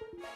Peace.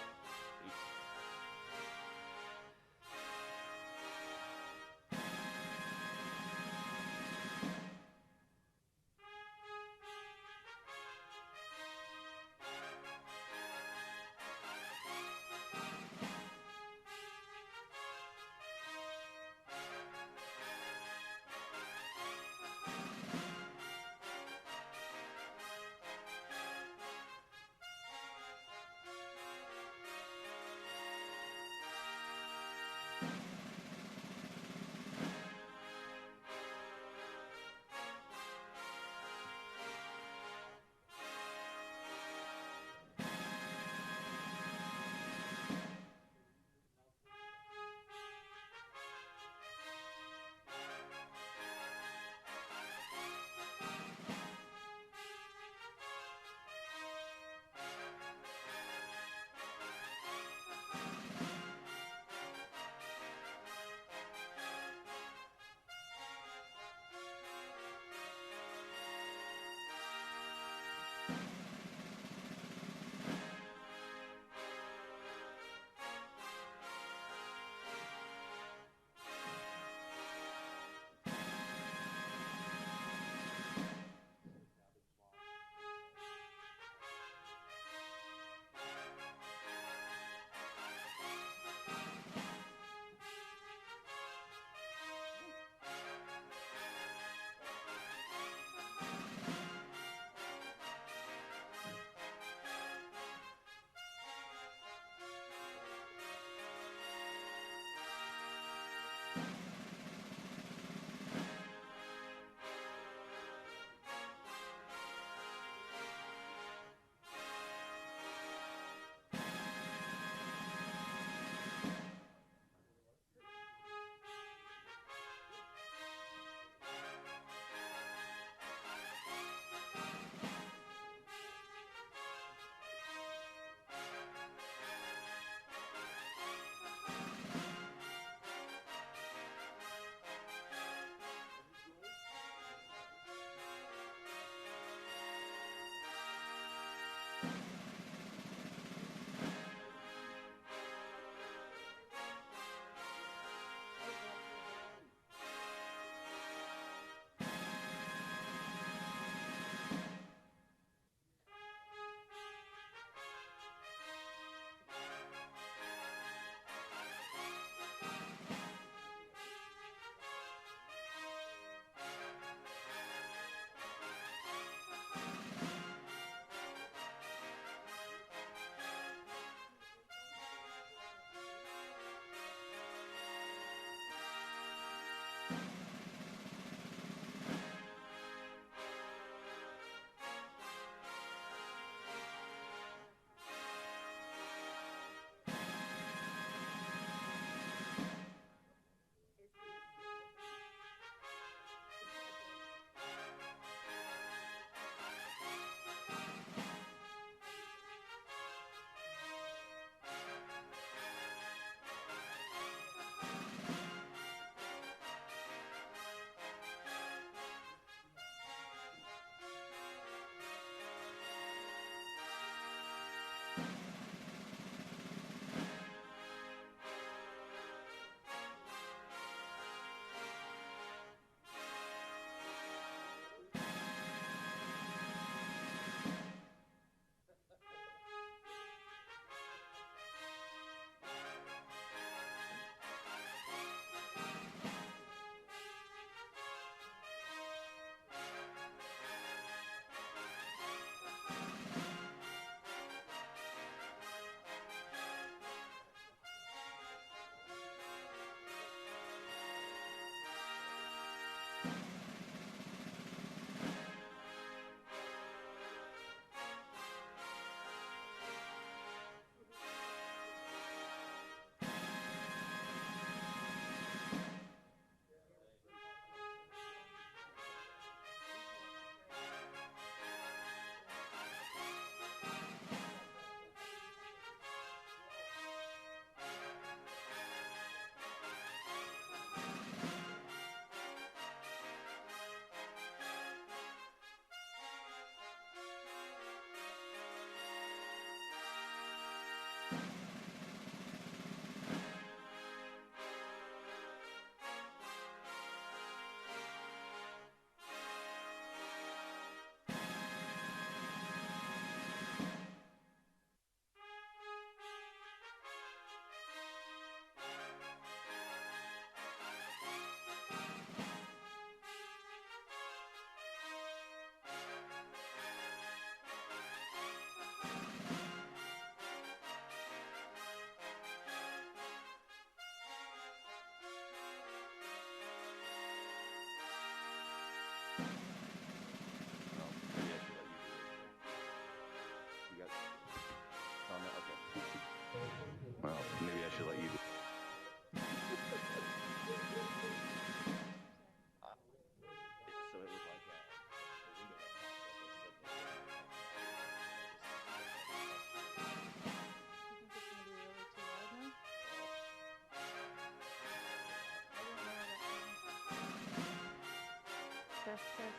test, test.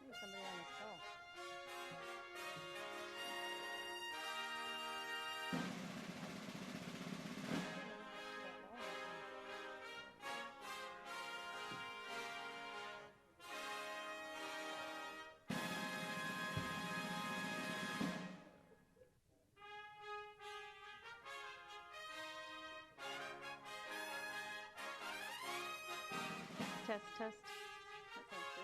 Maybe somebody on this call. Test, test. That sounds good.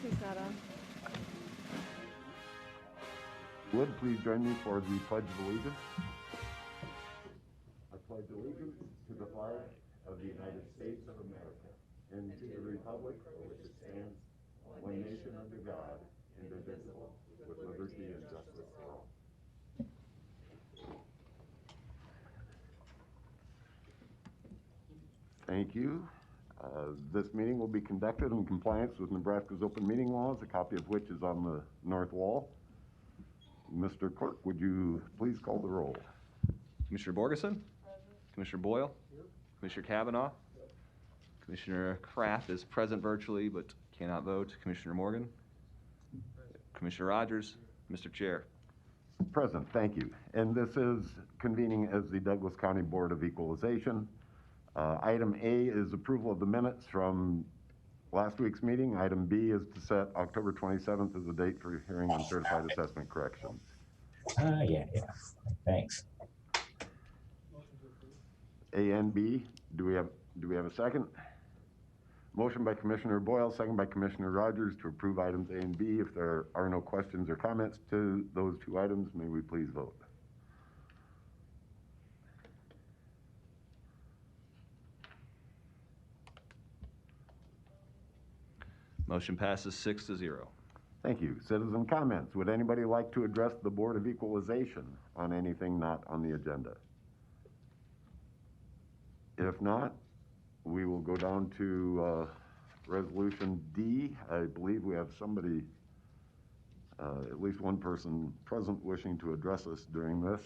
He's not on. Would please join me for the Pledge of Allegiance. I pledge allegiance to the flag of the United States of America and to the republic for which it stands, one nation under God, indivisible, with liberty and justice for all. Thank you. This meeting will be conducted in compliance with Nebraska's open meeting laws, a copy of which is on the north wall. Mr. Clerk, would you please call the roll? Commissioner Borgeson? Commissioner Boyle? Here. Commissioner Kavanaugh? Here. Commissioner Kraft is present virtually but cannot vote. Commissioner Morgan? Commissioner Rogers? Mr. Chair. Present, thank you. And this is convening as the Douglas County Board of Equalization. Item A is approval of the minutes from last week's meeting. Item B is to set October 27th as the date for hearing on certified assessment corrections. Yeah. Thanks. A and B, do we have a second? Motion by Commissioner Boyle, second by Commissioner Rogers to approve items A and B. If there are no questions or comments to those two items, may we please vote? Motion passes 6-0. Thank you. Citizen comments. Would anybody like to address the Board of Equalization on anything not on the agenda? If not, we will go down to Resolution D. I believe we have somebody, at least one person present wishing to address us during this.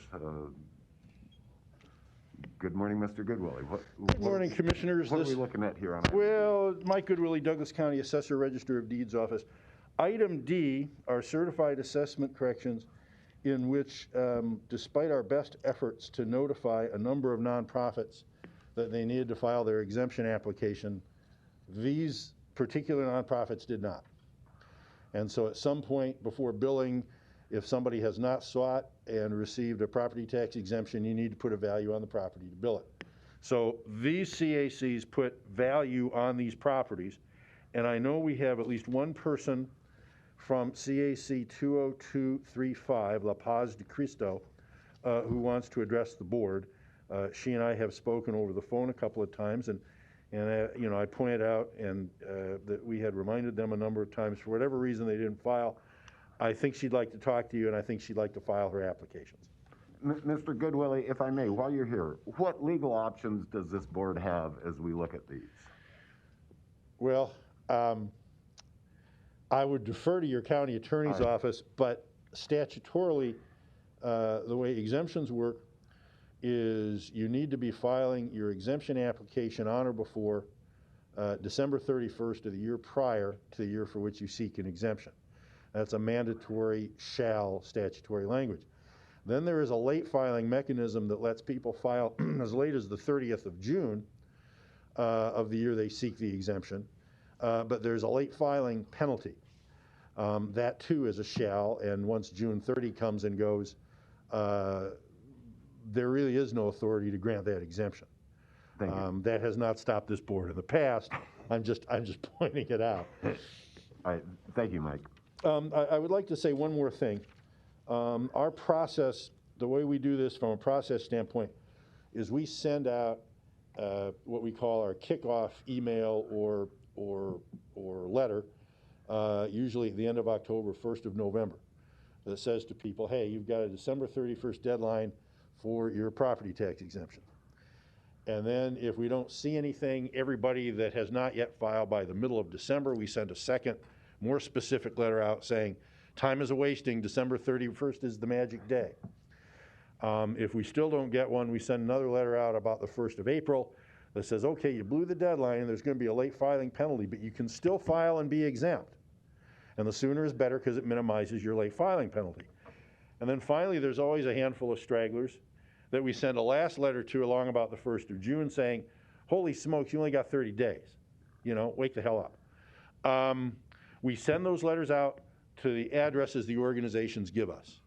Good morning, Mr. Goodwillie. Good morning, Commissioners. What are we looking at here on item Well, Mike Goodwillie, Douglas County Assessor, Register of Deeds Office. Item D are certified assessment corrections in which, despite our best efforts to notify a number of nonprofits that they needed to file their exemption application, these particular nonprofits did not. And so at some point before billing, if somebody has not sought and received a property tax exemption, you need to put a value on the property to bill it. So these CACs put value on these properties, and I know we have at least one person from CAC 20235, La Paz de Cristo, who wants to address the board. She and I have spoken over the phone a couple of times, and you know, I pointed out that we had reminded them a number of times. For whatever reason, they didn't file. I think she'd like to talk to you, and I think she'd like to file her applications. Mr. Goodwillie, if I may, while you're here, what legal options does this board have as we look at these? Well, I would defer to your county attorney's office, but statutorily, the way exemptions work is you need to be filing your exemption application on or before December 31st of the year prior to the year for which you seek an exemption. That's a mandatory shall statutory language. Then there is a late filing mechanism that lets people file as late as the 30th of June of the year they seek the exemption, but there's a late filing penalty. That too is a shall, and once June 30 comes and goes, there really is no authority to grant that exemption. Thank you. That has not stopped this board in the past. I'm just pointing it out. All right, thank you, Mike. I would like to say one more thing. Our process, the way we do this from a process standpoint, is we send out what we call our kickoff email or letter, usually at the end of October, 1st of November, that says to people, hey, you've got a December 31st deadline for your property tax exemption. And then if we don't see anything, everybody that has not yet filed by the middle of December, we send a second, more specific letter out saying, time is a-wasting, December 31st is the magic day. If we still don't get one, we send another letter out about the 1st of April that says, okay, you blew the deadline and there's going to be a late filing penalty, but you can still file and be exempt. And the sooner is better because it minimizes your late filing penalty. And then finally, there's always a handful of stragglers that we send a last letter to along about the 1st of June saying, holy smokes, you only got 30 days. You know, wake the hell up. We send those letters out to the addresses the organizations give us.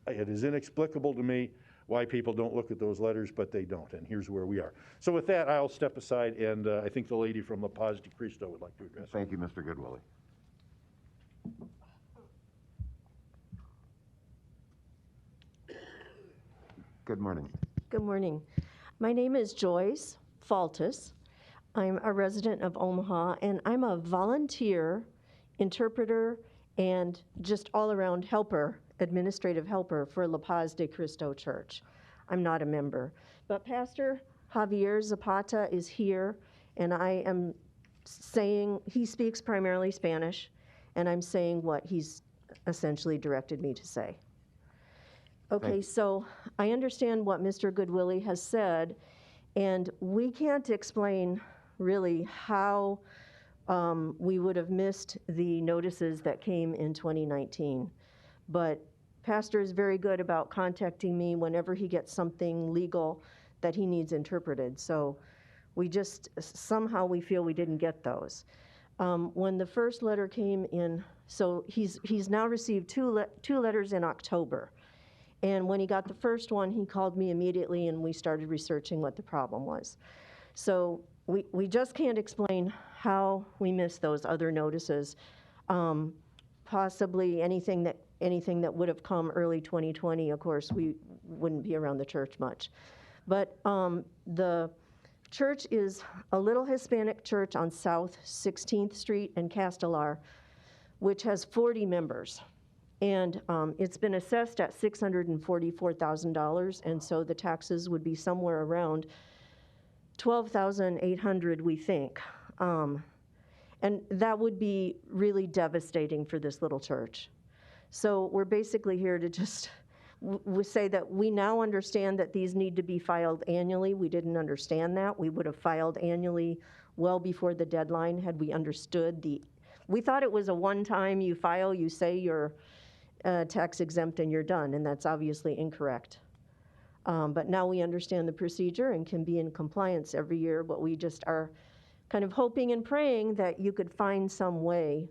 It is inexplicable to me why people don't look at those letters, but they don't, and here's where we are. So with that, I'll step aside, and I think the lady from La Paz de Cristo would like to address. Thank you, Mr. Goodwillie. Good morning. Good morning. My name is Joyce Faltis. I'm a resident of Omaha, and I'm a volunteer interpreter and just all-around helper, administrative helper for La Paz de Cristo Church. I'm not a member. But Pastor Javier Zapata is here, and I am saying, he speaks primarily Spanish, and I'm saying what he's essentially directed me to say. Okay, so I understand what Mr. Goodwillie has said, and we can't explain really how we would have missed the notices that came in 2019. But Pastor is very good about contacting me whenever he gets something legal that he needs interpreted. So we just, somehow we feel we didn't get those. When the first letter came in, so he's now received two letters in October. And when he got the first one, he called me immediately and we started researching what the problem was. So we just can't explain how we missed those other notices. Possibly anything that would have come early 2020, of course, we wouldn't be around the church much. But the church is a little Hispanic church on South 16th Street in Castelar, which has 40 members. And it's been assessed at $644,000, and so the taxes would be somewhere around $12,800, we think. And that would be really devastating for this little church. So we're basically here to just say that we now understand that these need to be filed annually. We didn't understand that. We would have filed annually well before the deadline had we understood we thought it was a one-time, you file, you say you're tax exempt and you're done, and that's obviously incorrect. But now we understand the procedure and can be in compliance every year, but we just are kind of hoping and praying that you could find some way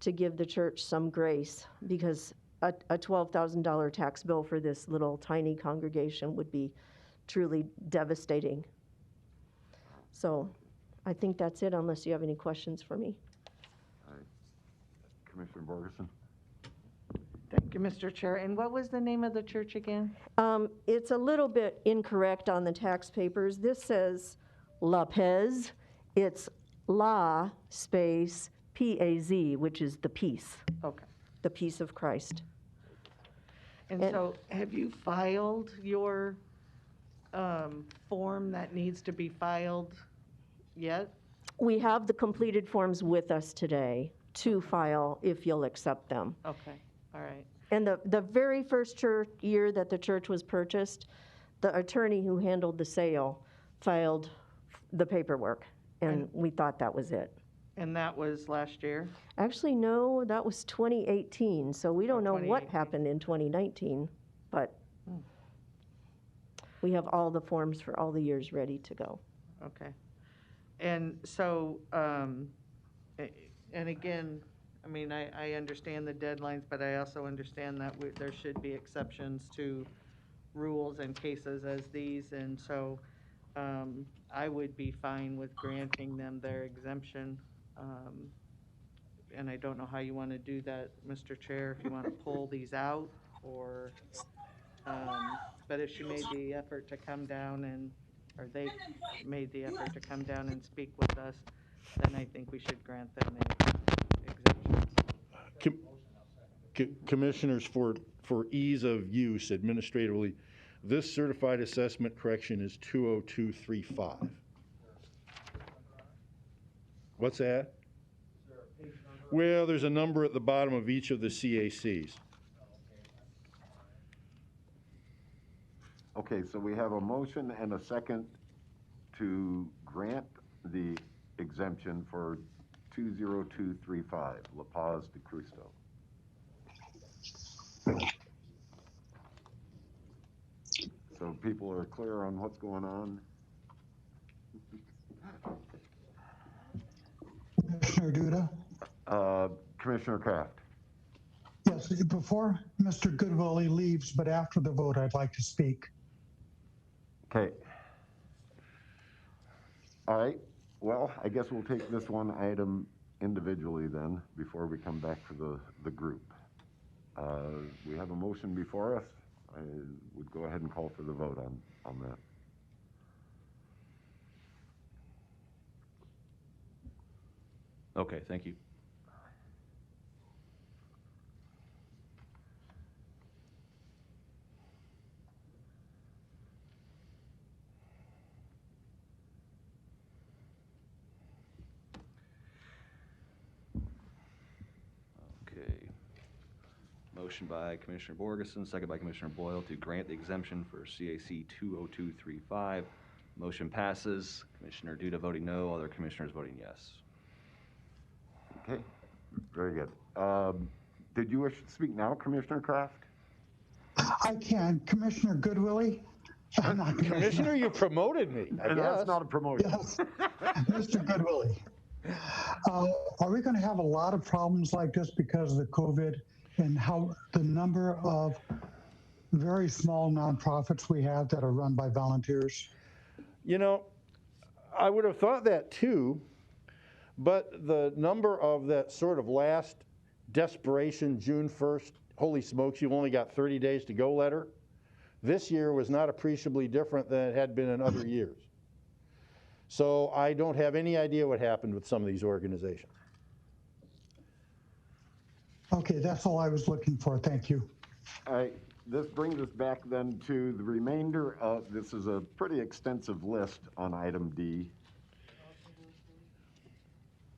to give the church some grace, because a $12,000 tax bill for this little tiny congregation would be truly devastating. So I think that's it, unless you have any questions for me. All right. Commissioner Borgeson? Thank you, Mr. Chair. And what was the name of the church again? It's a little bit incorrect on the tax papers. This says La Pez. It's La space P-A-Z, which is the peace, Okay. the peace of Christ. And And- so have you filed your form that needs to be filed yet? We have the completed forms with us today to file if you'll accept them. Okay, all right. And the very first year that the church was purchased, the attorney who handled the sale filed the paperwork, and we thought that was it. And that was last year? Actually, no, that was 2018, so we don't know what 2018. happened in 2019, but we have all the forms for all the years ready to go. Okay. And so, and again, I mean, I understand the deadlines, but I also understand that there should be exceptions to rules and cases as these, and so I would be fine with granting them their exemption. And I don't know how you want to do that, Mr. Chair, if you want to pull these out, or, but if she made the effort to come down and, or they made the effort to come down and speak with us, then I think we should grant them the exemptions. Commissioners, for ease of use administratively, this certified assessment correction is 20235. What's that? Well, there's a number at the bottom of each of the CACs. Okay, so we have a motion and a second to grant the exemption for 20235, La Paz de Cristo. So people are clear on what's going on? Commissioner Duda? Commissioner Kraft? Yes, before Mr. Goodwillie leaves, but after the vote, I'd like to speak. Okay. All right, well, I guess we'll take this one item individually then, before we come back to the group. We have a motion before us. I would go ahead and call for the vote on that. Okay, thank you. Okay. Motion by Commissioner Borgeson, second by Commissioner Boyle to grant the exemption for CAC 20235. Motion passes. Commissioner Duda voting no, other commissioners voting yes. Okay, very good. Did you wish to speak now, Commissioner Kraft? I can. Commissioner Goodwillie? Not Commissioner, you promoted me, I And guess. that's not a promotion. Yes. Mr. Goodwillie, are we going to have a lot of problems like this because of the COVID and how the number of very small nonprofits we have that are run by volunteers? You know, I would have thought that too, but the number of that sort of last desperation, June 1st, holy smokes, you've only got 30 days to go letter, this year was not appreciably different than it had been in other years. So I don't have any idea what happened with some of these organizations. Okay, that's all I was looking for. Thank you. All right, this brings us back then to the remainder of, this is a pretty extensive list on item D.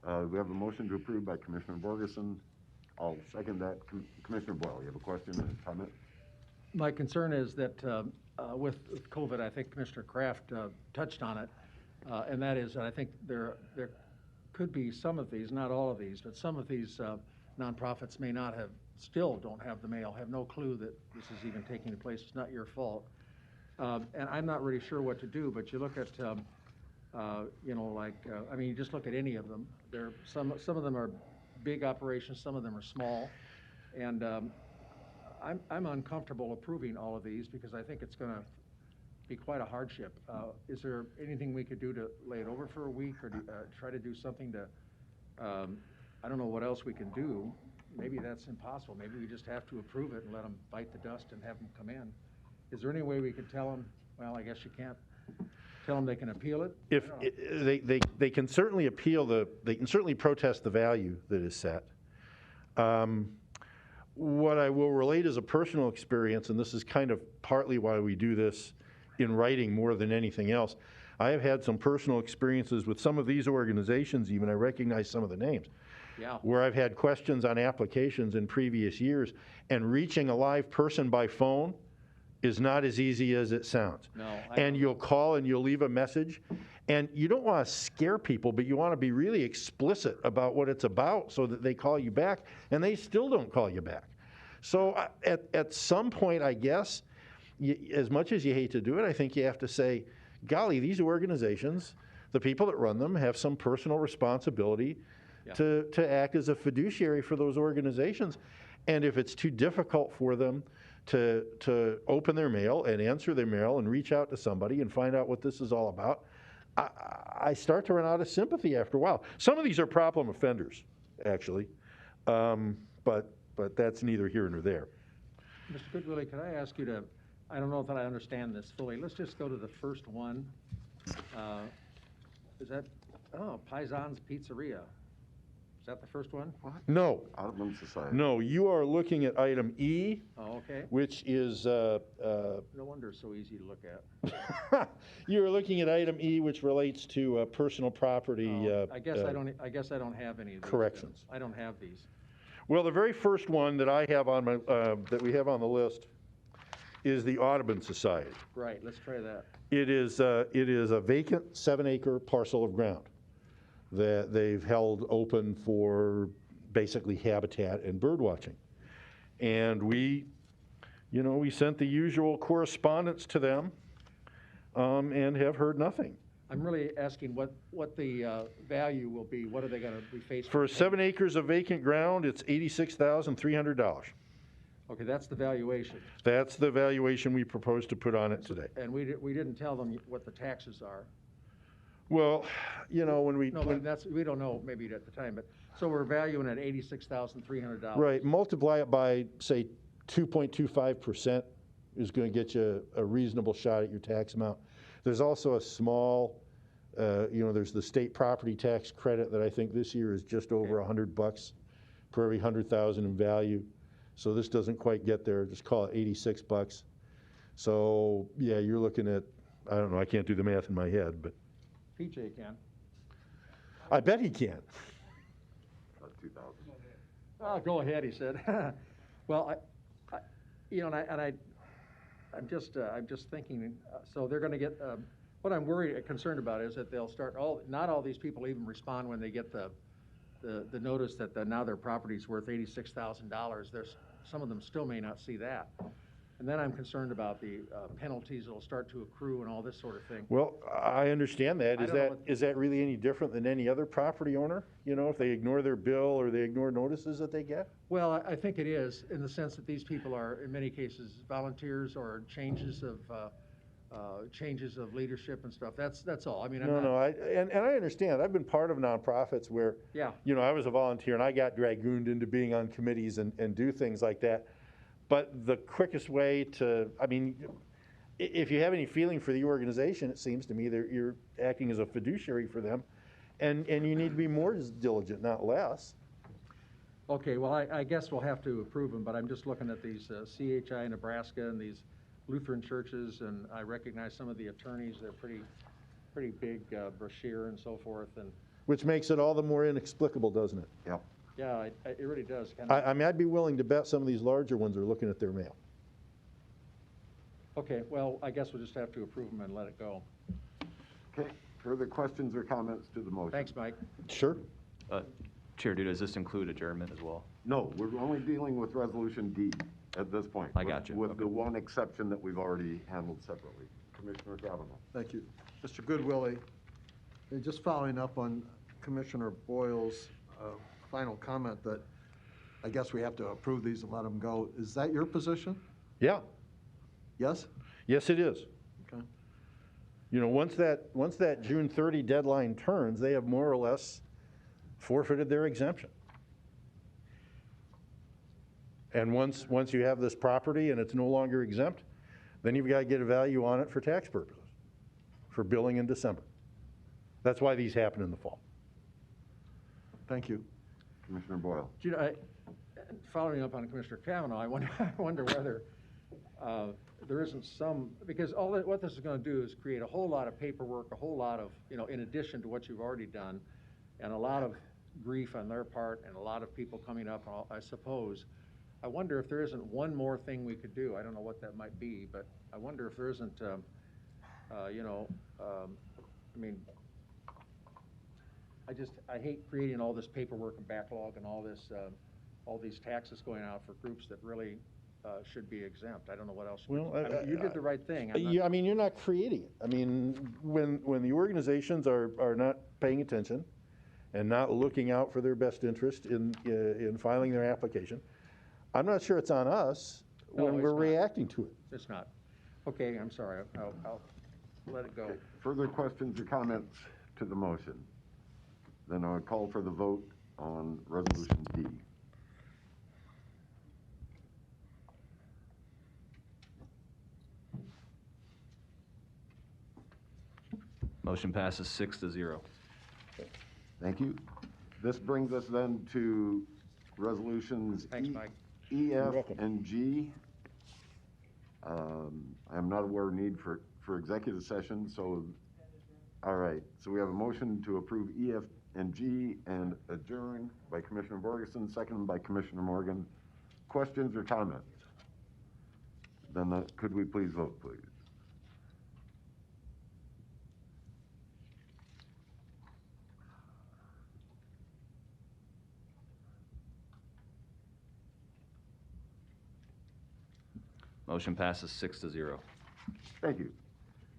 We have a motion to approve by Commissioner Borgeson. I'll second that. Commissioner Boyle, you have a question or a comment? My concern is that with COVID, I think Commissioner Kraft touched on it, and that is that I think there could be some of these, not all of these, but some of these nonprofits may not have, still don't have the mail, have no clue that this is even taking place. It's not your fault. And I'm not really sure what to do, but you look at, you know, like, I mean, you just look at any of them. Some of them are big operations, some of them are small. And I'm uncomfortable approving all of these because I think it's going to be quite a hardship. Is there anything we could do to lay it over for a week or try to do something to, I don't know what else we can do. Maybe that's impossible. Maybe we just have to approve it and let them bite the dust and have them come in. Is there any way we could tell them, well, I guess you can't tell them they can appeal it? If, they can certainly appeal they can certainly protest the value that is set. What I will relate is a personal experience, and this is kind of partly why we do this in writing more than anything else. I have had some personal experiences with some of these organizations, even I recognize some of the names, where I've had questions on applications in previous years, and reaching a live person by phone is not as easy as it sounds. No, and you'll call and you'll leave a message, and you don't want to scare people, but you want to be really explicit about what it's about so that they call you back, and they still don't call you back. So at some point, I guess, as much as you hate to do it, I think you have to say, golly, these organizations, the people that run them, have some personal responsibility to act as a fiduciary for those organizations. And if it's too difficult for them to open their mail and answer their mail and reach out to somebody and find out what this is all about, I start to run out of sympathy after a while. Some of these are problem offenders, actually, but that's neither here nor there. Mr. Goodwillie, could I ask you to, I don't know that I understand this fully. Let's just go to the first one. Is that, Paisan's Pizzeria? Is that the first one? No. Audubon Society. No, you are looking at item E, Oh, okay. which is, No wonder it's so easy to look at. you're looking at item E, which relates to personal property. I guess I don't have any of these. corrections. I don't have these. Well, the very first one that I have on my, that we have on the list is the Audubon Society. Right, let's try that. It is a vacant 7-acre parcel of ground that they've held open for basically habitat and bird watching. And we sent the usual correspondence to them and have heard nothing. I'm really asking what the value will be. What are they going to be faced For with? 7 acres of vacant ground, it's $86,300. Okay, that's the valuation. That's the valuation we propose to put on it today. And we didn't tell them what the taxes are. Well, when we... No, but we don't know maybe at the time, but, so we're valuing it at $86,300. Right, multiply it by, say, 2.25% is going to get you a reasonable shot at your tax amount. There's also a small, there's the state property tax credit that I think this year is just over $100 per every 100,000 in value. So this doesn't quite get there. Just call it $86. So yeah, you're looking at, I don't know, I can't do the math in my head, but PJ can. I bet he can. About 2,000. Oh, go ahead, he said. Well, I'm just thinking. So they're going to get. What I'm concerned about is that they'll start. Not all these people even respond when they get the notice that now their property's worth $86,000. There's some of them still may not see that. And then I'm concerned about the penalties that'll start to accrue and all this sort of thing. Well, I understand that. I don't know Is that really any different than any other property owner? If they ignore their bill or they ignore notices that they get? Well, I think it is, in the sense that these people are, in many cases, volunteers or changes of leadership and stuff. That's all. I mean, and I understand. I've been part of nonprofits where, I was a volunteer and I got dragooned into being on committees and do things like that. But the quickest way if you have any feeling for the organization, it seems to me that you're acting as a fiduciary for them, and you need to be more diligent, not less. Okay, well, I guess we'll have to approve them, but I'm just looking at these CHI Nebraska and these Lutheran churches, and I recognize some of the attorneys. They're pretty big brochure and so forth. And which makes it all the more inexplicable, doesn't it? Yep. yeah, it really does. I'd be willing to bet some of these larger ones are looking at their mail. Okay, well, I guess we'll just have to approve them and let it go. Okay, further questions or comments to the motion? Thanks, Mike. Sure. Chair, does this include adjournment as well? No, we're only dealing with Resolution D at this point. I got you. With Okay. the one exception that we've already handled separately. Commissioner Kavanaugh. Thank you. Mr. Goodwillie, just following up on Commissioner Boyle's final comment that I guess we have to approve these and let them go. Is that your position? Yeah, Yes? yes, it is. Okay. You know, once that June 30 deadline turns, they have more or less forfeited their exemption. And once you have this property and it's no longer exempt, then you've got to get a value on it for tax purposes, for billing in December. That's why these happen in the fall. Thank you. Commissioner Boyle. You know, following up on Commissioner Kavanaugh, I wonder whether there isn't some, because what this is going to do is create a whole lot of paperwork, a whole lot of, you know, in addition to what you've already done, and a lot of grief on their part, and a lot of people coming up, I suppose. I wonder if there isn't one more thing we could do. I don't know what that might be, but I wonder if there isn't, you know, I mean, I hate creating all this paperwork and backlog and all this, all these taxes going out for groups that really should be exempt. I don't know what else. Well, You did the right thing. Yeah, I mean, you're not creating it. I mean, when the organizations are not paying attention and not looking out for their best interest in filing their application, I'm not sure it's on us No, when it's we're not. reacting to it. It's not. Okay, I'm sorry. I'll let it go. Further questions or comments to the motion? Then I would call for the vote on Resolution D. Motion passes 6-0. Thank you. This brings us then to resolutions Thanks, Mike. E, F, welcome. and G. I am not aware of need for executive session, so, all right. So we have a motion to approve E, F, and G and adjourn by Commissioner Borgeson, seconded by Commissioner Morgan. Questions or comments? Then could we please vote, please? Motion passes 6-0. Thank you.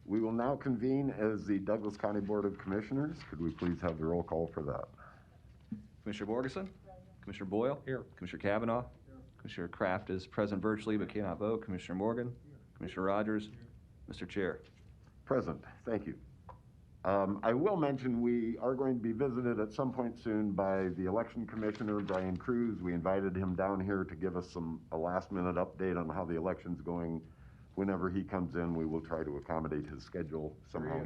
We will now convene as the Douglas County Board of Commissioners. Could we please have the roll call for that? Commissioner Borgeson? Commissioner Boyle? Here. Commissioner Kavanaugh? Commissioner Kraft is present virtually but cannot vote. Commissioner Morgan? Commissioner Rogers? Mr. Chair. Present, thank you. I will mention we are going to be visited at some point soon by the election commissioner, Brian Cruz. We invited him down here to give us a last-minute update on how the election's going. Whenever he comes in, we will try to accommodate his schedule somehow.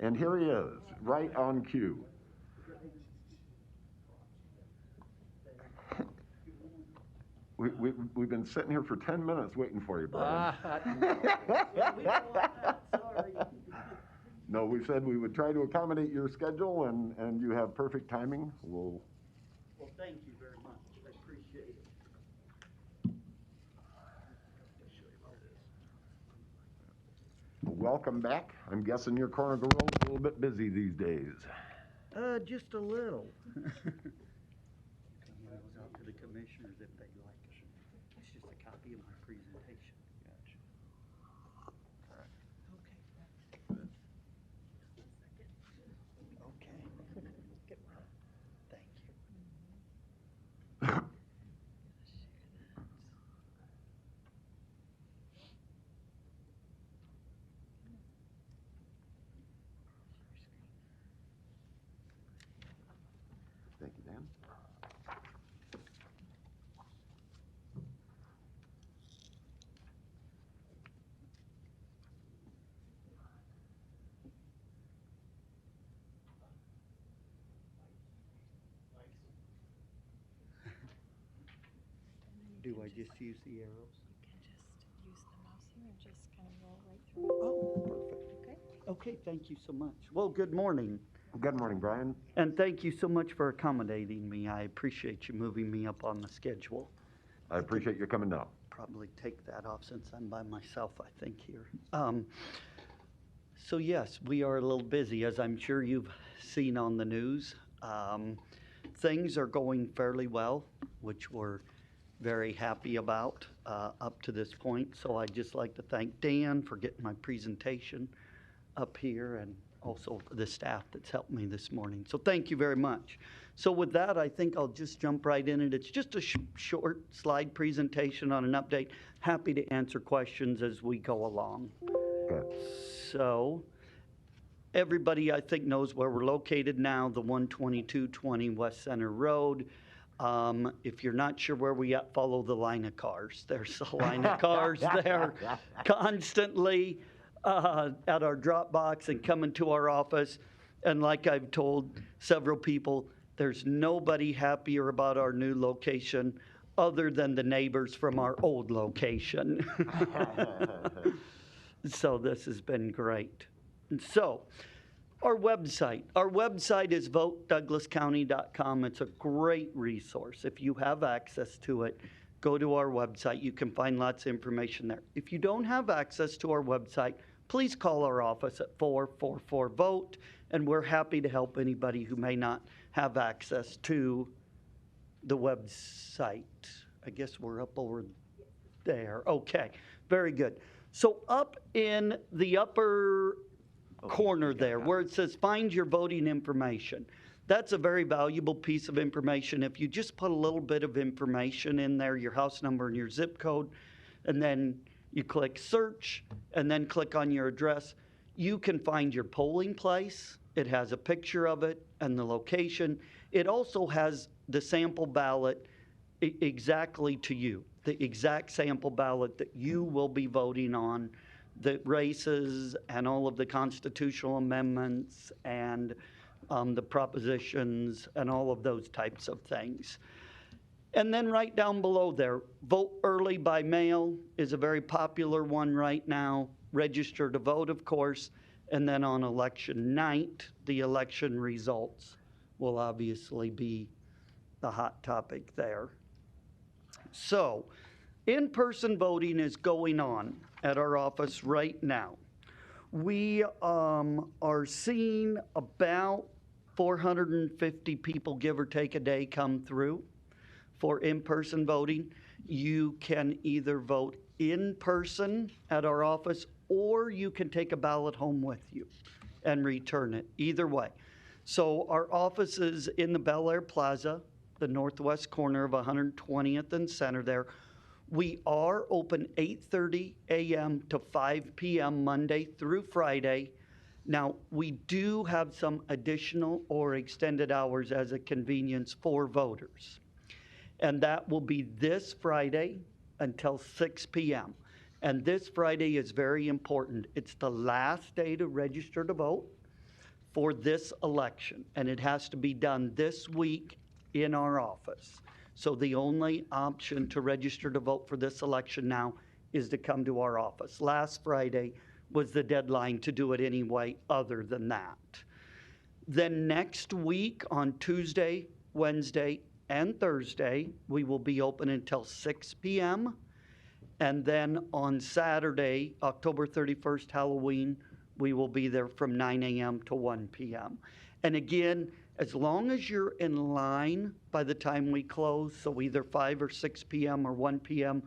And here he is, right on cue. We've been sitting here for 10 minutes waiting for you, Brian. No, we said we would try to accommodate your schedule, and you have perfect timing. Well, thank you very much. I appreciate it. Welcome back. I'm guessing your corner of the world's a little bit busy these days. Just a little. Out to the commissioners if they'd like it. It's just a copy of my presentation. Okay. Thank you. Thank you, Dan. Do I just use the arrows? You can just use the mouse here and just kind of roll right through it. Oh, perfect. Okay? Okay, thank you so much. Well, good morning. Good morning, Brian. And thank you so much for accommodating me. I appreciate you moving me up on the schedule. I appreciate you coming down. Probably take that off since I'm by myself, I think, here. So yes, we are a little busy, as I'm sure you've seen on the news. Things are going fairly well, which we're very happy about up to this point. So I'd just like to thank Dan for getting my presentation up here and also the staff that's helped me this morning. So thank you very much. So with that, I think I'll just jump right in it. It's just a short slide presentation on an update. Happy to answer questions as we go along. Good. So everybody, I think, knows where we're located now, the 12220 West Center Road. If you're not sure where we at, follow the line of cars. There's a line of cars there constantly at our drop box and coming to our office. And like I've told several people, there's nobody happier about our new location other than the neighbors from our old location. So this has been great. And so, our website is votedouglascounty.com. It's a great resource. If you have access to it, go to our website. You can find lots of information there. If you don't have access to our website, please call our office at 444-VOTE, and we're happy to help anybody who may not have access to the website. I guess we're up over there. Okay, very good. So up in the upper corner there where it says find your voting information, that's a very valuable piece of information. If you just put a little bit of information in there, your house number and your zip code, and then you click search and then click on your address, you can find your polling place. It has a picture of it and the location. It also has the sample ballot exactly to you, the exact sample ballot that you will be voting on, the races and all of the constitutional amendments and the propositions and all of those types of things. And then right down below there, vote early by mail is a very popular one right now. Register to vote, of course. And then on election night, the election results will obviously be the hot topic there. So, in-person voting is going on at our office right now. We are seeing about 450 people, give or take, a day come through for in-person voting. You can either vote in person at our office, or you can take a ballot home with you and return it, either way. So our office is in the Bel Air Plaza, the northwest corner of 120th and Center there. We are open 8:30 a.m. to 5 p.m. Monday through Friday. Now, we do have some additional or extended hours as a convenience for voters. And that will be this Friday until 6 p.m. And this Friday is very important. It's the last day to register to vote for this election, and it has to be done this week in our office. So the only option to register to vote for this election now is to come to our office. Last Friday was the deadline to do it anyway, other than that. Then next week on Tuesday, Wednesday, and Thursday, we will be open until 6 p.m. And then on Saturday, October 31st, Halloween, we will be there from 9 a.m. to 1 p.m. And again, as long as you're in line by the time we close, so either 5 or 6 p.m. or 1 p.m.,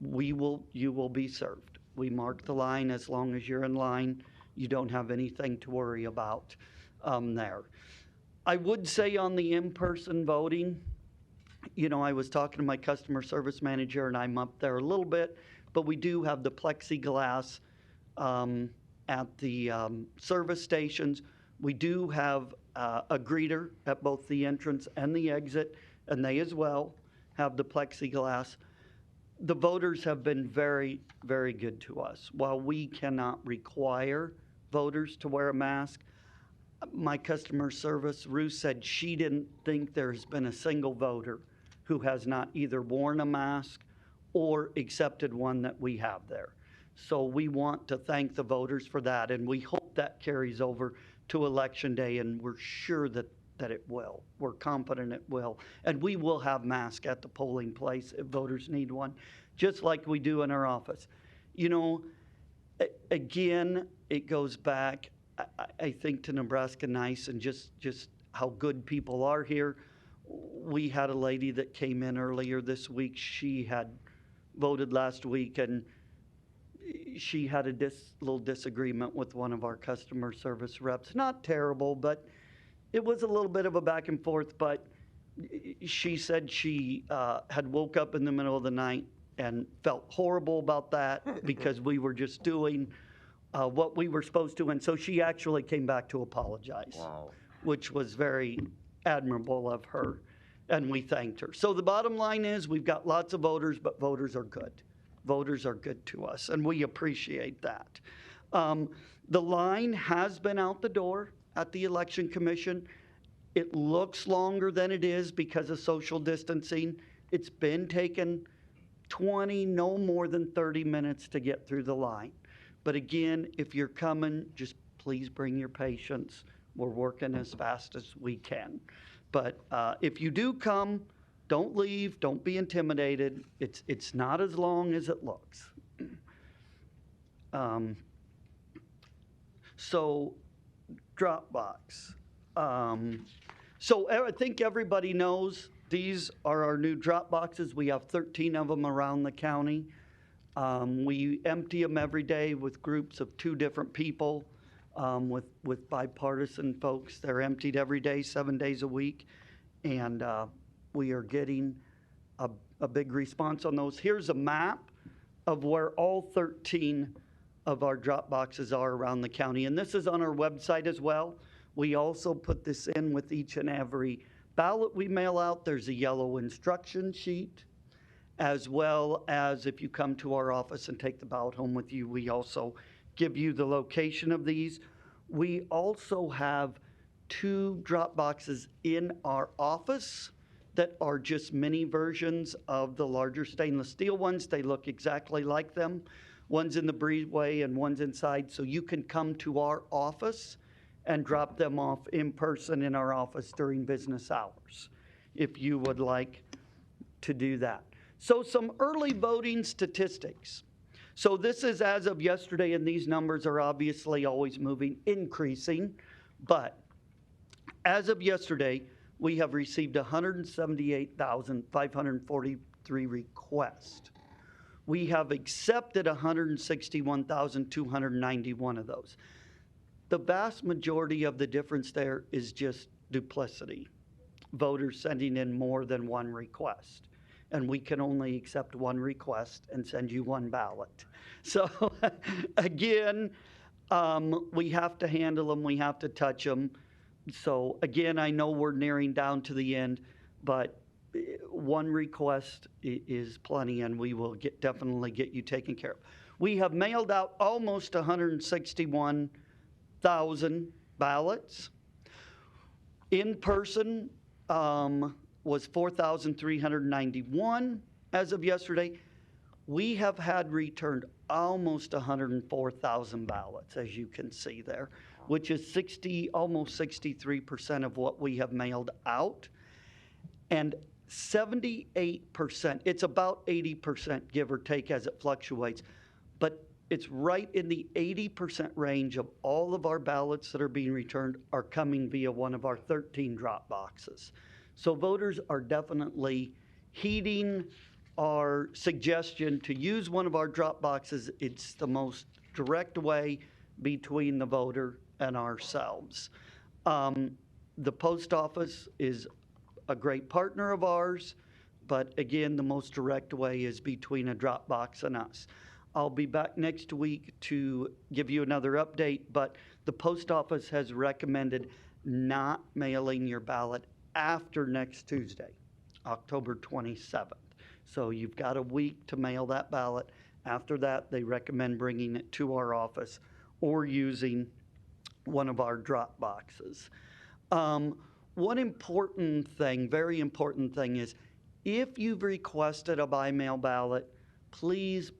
you will be served. We mark the line. As long as you're in line, you don't have anything to worry about there. I would say on the in-person voting, you know, I was talking to my customer service manager, and I'm up there a little bit, but we do have the plexiglass at the service stations. We do have a greeter at both the entrance and the exit, and they as well have the plexiglass. The voters have been very, very good to us. While we cannot require voters to wear a mask, my customer service, Ruth, said she didn't think there's been a single voter who has not either worn a mask or accepted one that we have there. So we want to thank the voters for that, and we hope that carries over to Election Day, and we're sure that it will. We're confident it will. And we will have masks at the polling place if voters need one, just like we do in our office. You know, again, it goes back, I think, to Nebraska Nice and just how good people are here. We had a lady that came in earlier this week. She had voted last week, and she had a little disagreement with one of our customer service reps. Not terrible, but it was a little bit of a back and forth. But she said she had woke up in the middle of the night and felt horrible about that because we were just doing what we were supposed to. And so she actually came back to apologize, Wow. which was very admirable of her. And we thanked her. So the bottom line is we've got lots of voters, but voters are good. Voters are good to us, and we appreciate that. The line has been out the door at the Election Commission. It looks longer than it is because of social distancing. It's been taken 20, no more than 30 minutes to get through the line. But again, if you're coming, just please bring your patience. We're working as fast as we can. But if you do come, don't leave, don't be intimidated. It's not as long as it looks. So Dropbox. So I think everybody knows these are our new drop boxes. We have 13 of them around the county. We empty them every day with groups of 2 different people, with bipartisan folks. They're emptied every day, 7 days a week. And we are getting a big response on those. Here's a map of where all 13 of our drop boxes are around the county. And this is on our website as well. We also put this in with each and every ballot we mail out. There's a yellow instruction sheet, as well as if you come to our office and take the ballot home with you, we also give you the location of these. We also have 2 drop boxes in our office that are just mini versions of the larger stainless steel ones. They look exactly like them. One's in the breezeway and one's inside, so you can come to our office and drop them off in person in our office during business hours, if you would like to do that. So some early voting statistics. So this is as of yesterday, and these numbers are obviously always moving, increasing, but as of yesterday, we have received 178,543 requests. We have accepted 161,291 of those. The vast majority of the difference there is just duplicity. Voters sending in more than 1 request. And we can only accept 1 request and send you 1 ballot. So again, we have to handle them, we have to touch them. So again, I know we're nearing down to the end, but 1 request is plenty, and we will definitely get you taken care of. We have mailed out almost 161,000 ballots. In person was 4,391 as of yesterday. We have had returned almost 104,000 ballots, as you can see there, which is almost 63% of what we have mailed out. And 78%, it's about 80%, give or take, as it fluctuates, but it's right in the 80% range of all of our ballots that are being returned are coming via one of our 13 drop boxes. So voters are definitely heeding our suggestion to use one of our drop boxes. It's the most direct way between the voter and ourselves. The post office is a great partner of ours, but again, the most direct way is between a drop box and us. I'll be back next week to give you another update, but the post office has recommended not mailing your ballot after next Tuesday, October 27th. So you've got a week to mail that ballot. After that, they recommend bringing it to our office or using one of our drop boxes. One important thing, very important thing, is if you've requested a by-mail ballot, please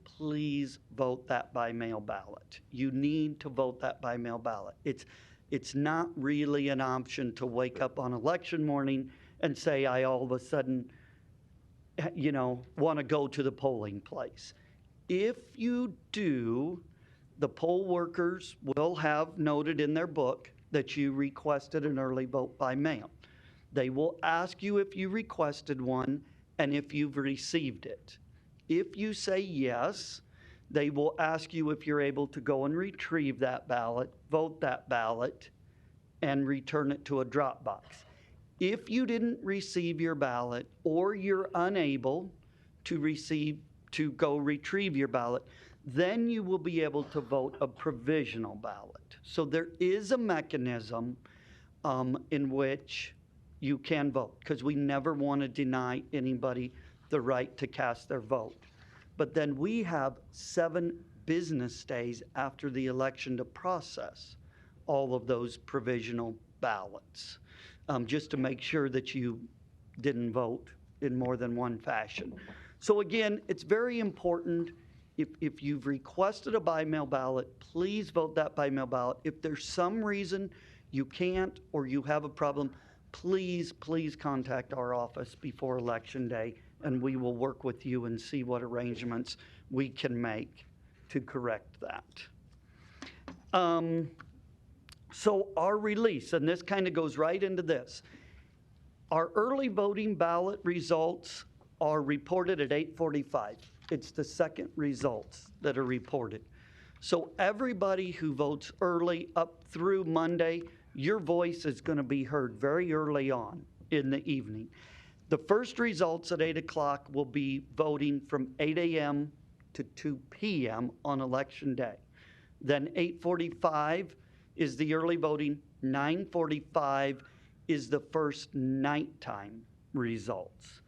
vote that by-mail ballot. You need to vote that by-mail ballot. It's not really an option to wake up on election morning and say, I all of a sudden, want to go to the polling place. If you do, the poll workers will have noted in their book that you requested an early vote by mail. They will ask you if you requested one and if you've received it. If you say yes, They will ask you if you're able to go and retrieve that ballot, vote that ballot, and return it to a drop box. If you didn't receive your ballot or you're unable to go retrieve your ballot, then you will be able to vote a provisional ballot. So there is a mechanism in which you can vote, because we never want to deny anybody the right to cast their vote. But then we have 7 business days after the election to process all of those provisional ballots, just to make sure that you didn't vote in more than one fashion. So again, it's very important, if you've requested a by-mail ballot, please vote that by-mail ballot. If there's some reason you can't or you have a problem, please contact our office before Election Day, and we will work with you and see what arrangements we can make to correct that. So our release, and this kind of goes right into this. Our early voting ballot results are reported at 8:45. It's the second results that are reported. So everybody who votes early up through Monday, your voice is going to be heard very early on in the evening. The first results at 8 o'clock will be voting from 8 a.m. to 2 p.m. on Election Day. Then 8:45 is the early voting. 9:45 is the first nighttime results.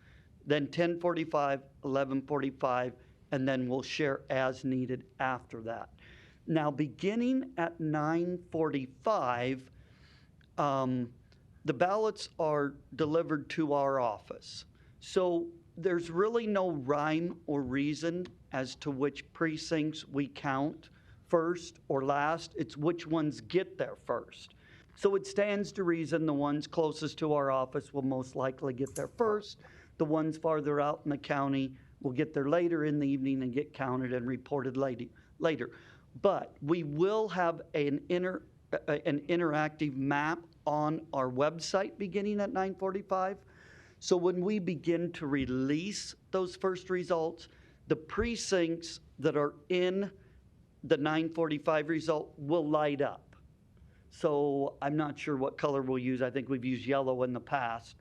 Then 10:45, 11:45, and then we'll share as needed after that. Now, beginning at 9:45, the ballots are delivered to our office. So there's really no rhyme or reason as to which precincts we count first or last. It's which ones get there first. So it stands to reason the ones closest to our office will most likely get there first. The ones farther out in the county will get there later in the evening and get counted and reported later. But we will have an interactive map on our website beginning at 9:45. So when we begin to release those first results, the precincts that are in the 9:45 result will light up. So I'm not sure what color we'll use. I think we've used yellow in the past.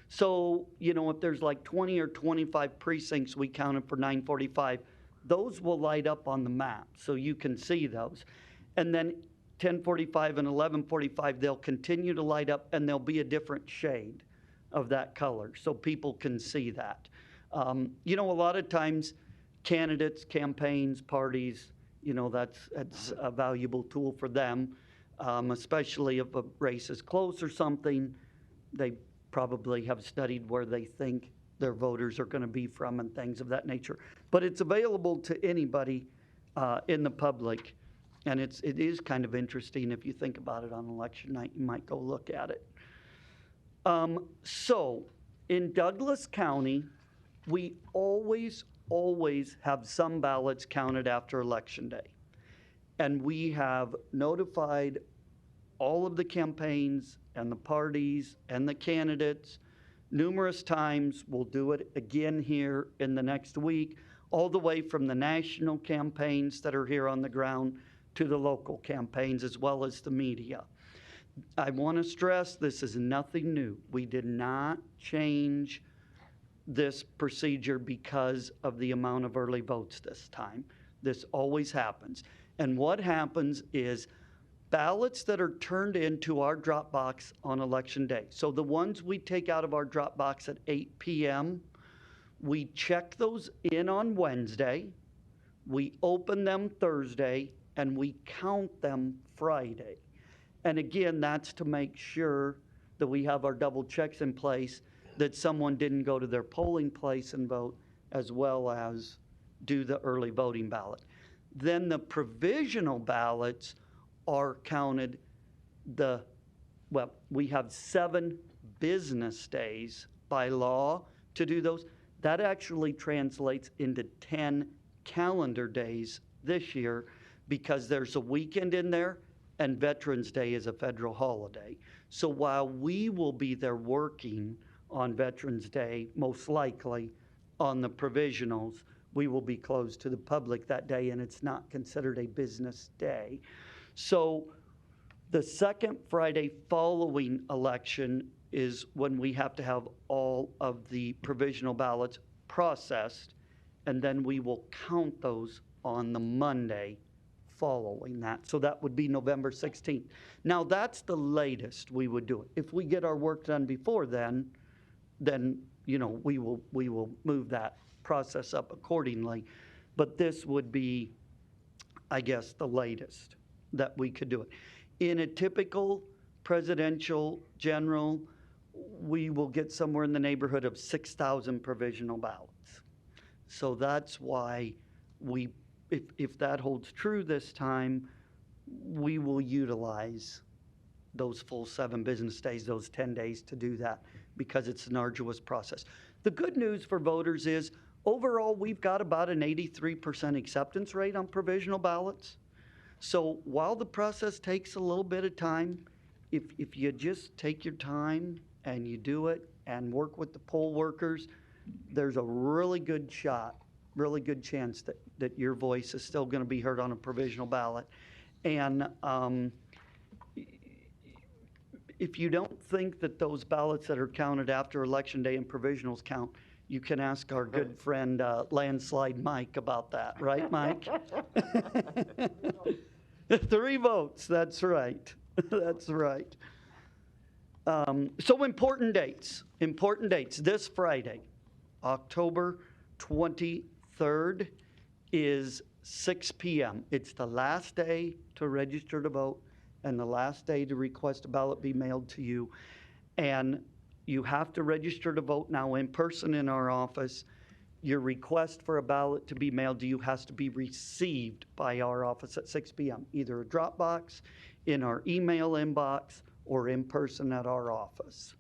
So, if there's like 20 or 25 precincts we counted for 9:45, those will light up on the map, so you can see those. And then 10:45 and 11:45, they'll continue to light up, and there'll be a different shade of that color, so people can see that. A lot of times, candidates, campaigns, parties, that's a valuable tool for them, especially if a race is close or something. They probably have studied where they think their voters are going to be from and things of that nature. But it's available to anybody in the public, and it is kind of interesting. If you think about it on election night, you might go look at it. So in Douglas County, we always have some ballots counted after Election Day. And we have notified all of the campaigns and the parties and the candidates numerous times. We'll do it again here in the next week, all the way from the national campaigns that are here on the ground to the local campaigns, as well as the media. I want to stress this is nothing new. We did not change this procedure because of the amount of early votes this time. This always happens. And what happens is ballots that are turned into our drop box on Election Day. So the ones we take out of our drop box at 8 p.m., we check those in on Wednesday, we open them Thursday, and we count them Friday. And again, that's to make sure that we have our double checks in place, that someone didn't go to their polling place and vote, as well as do the early voting ballot. Then the provisional ballots are counted we have 7 business days by law to do those. That actually translates into 10 calendar days this year, because there's a weekend in there and Veterans Day is a federal holiday. So while we will be there working on Veterans Day, most likely on the provisionals, we will be closed to the public that day, and it's not considered a business day. So the second Friday following election is when we have to have all of the provisional ballots processed, and then we will count those on the Monday following that. So that would be November 16th. Now, that's the latest we would do it. If we get our work done before then, you know, we will move that process up accordingly. But this would be, I guess, the latest that we could do it. In a typical presidential general, we will get somewhere in the neighborhood of 6,000 provisional ballots. So that's why we, if that holds true this time, we will utilize those full 7 business days, those 10 days to do that, because it's an arduous process. The good news for voters is overall we've got about an 83% acceptance rate on provisional ballots. So while the process takes a little bit of time, if you just take your time and you do it and work with the poll workers, there's a really good shot, really good chance that your voice is still going to be heard on a provisional ballot. And if you don't think that those ballots that are counted after Election Day and provisionals count, you can ask our good friend Landslide Mike about that, right, Mike? 3 votes, that's right. That's right. So important dates. This Friday, October 23rd is 6 p.m. It's the last day to register to vote and the last day to request a ballot be mailed to you. And you have to register to vote now in person in our office. Your request for a ballot to be mailed to you has to be received by our office at 6 p.m., either a drop box, in our email inbox, or in person at our office.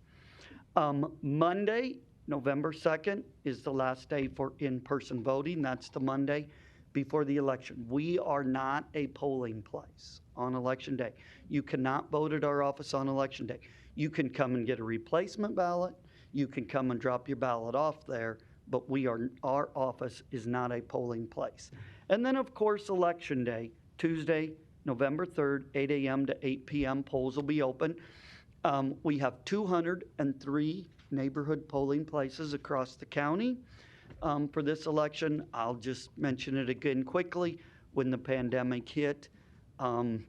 Monday, November 2nd, is the last day for in-person voting. That's the Monday before the election. We are not a polling place on Election Day. You cannot vote at our office on Election Day. You can come and get a replacement ballot. You can come and drop your ballot off there, but our office is not a polling place. And then, of course, Election Day, Tuesday, November 3rd, 8 a.m. to 8 p.m. polls will be open. We have 203 neighborhood polling places across the county for this election. I'll just mention it again quickly. When the pandemic hit in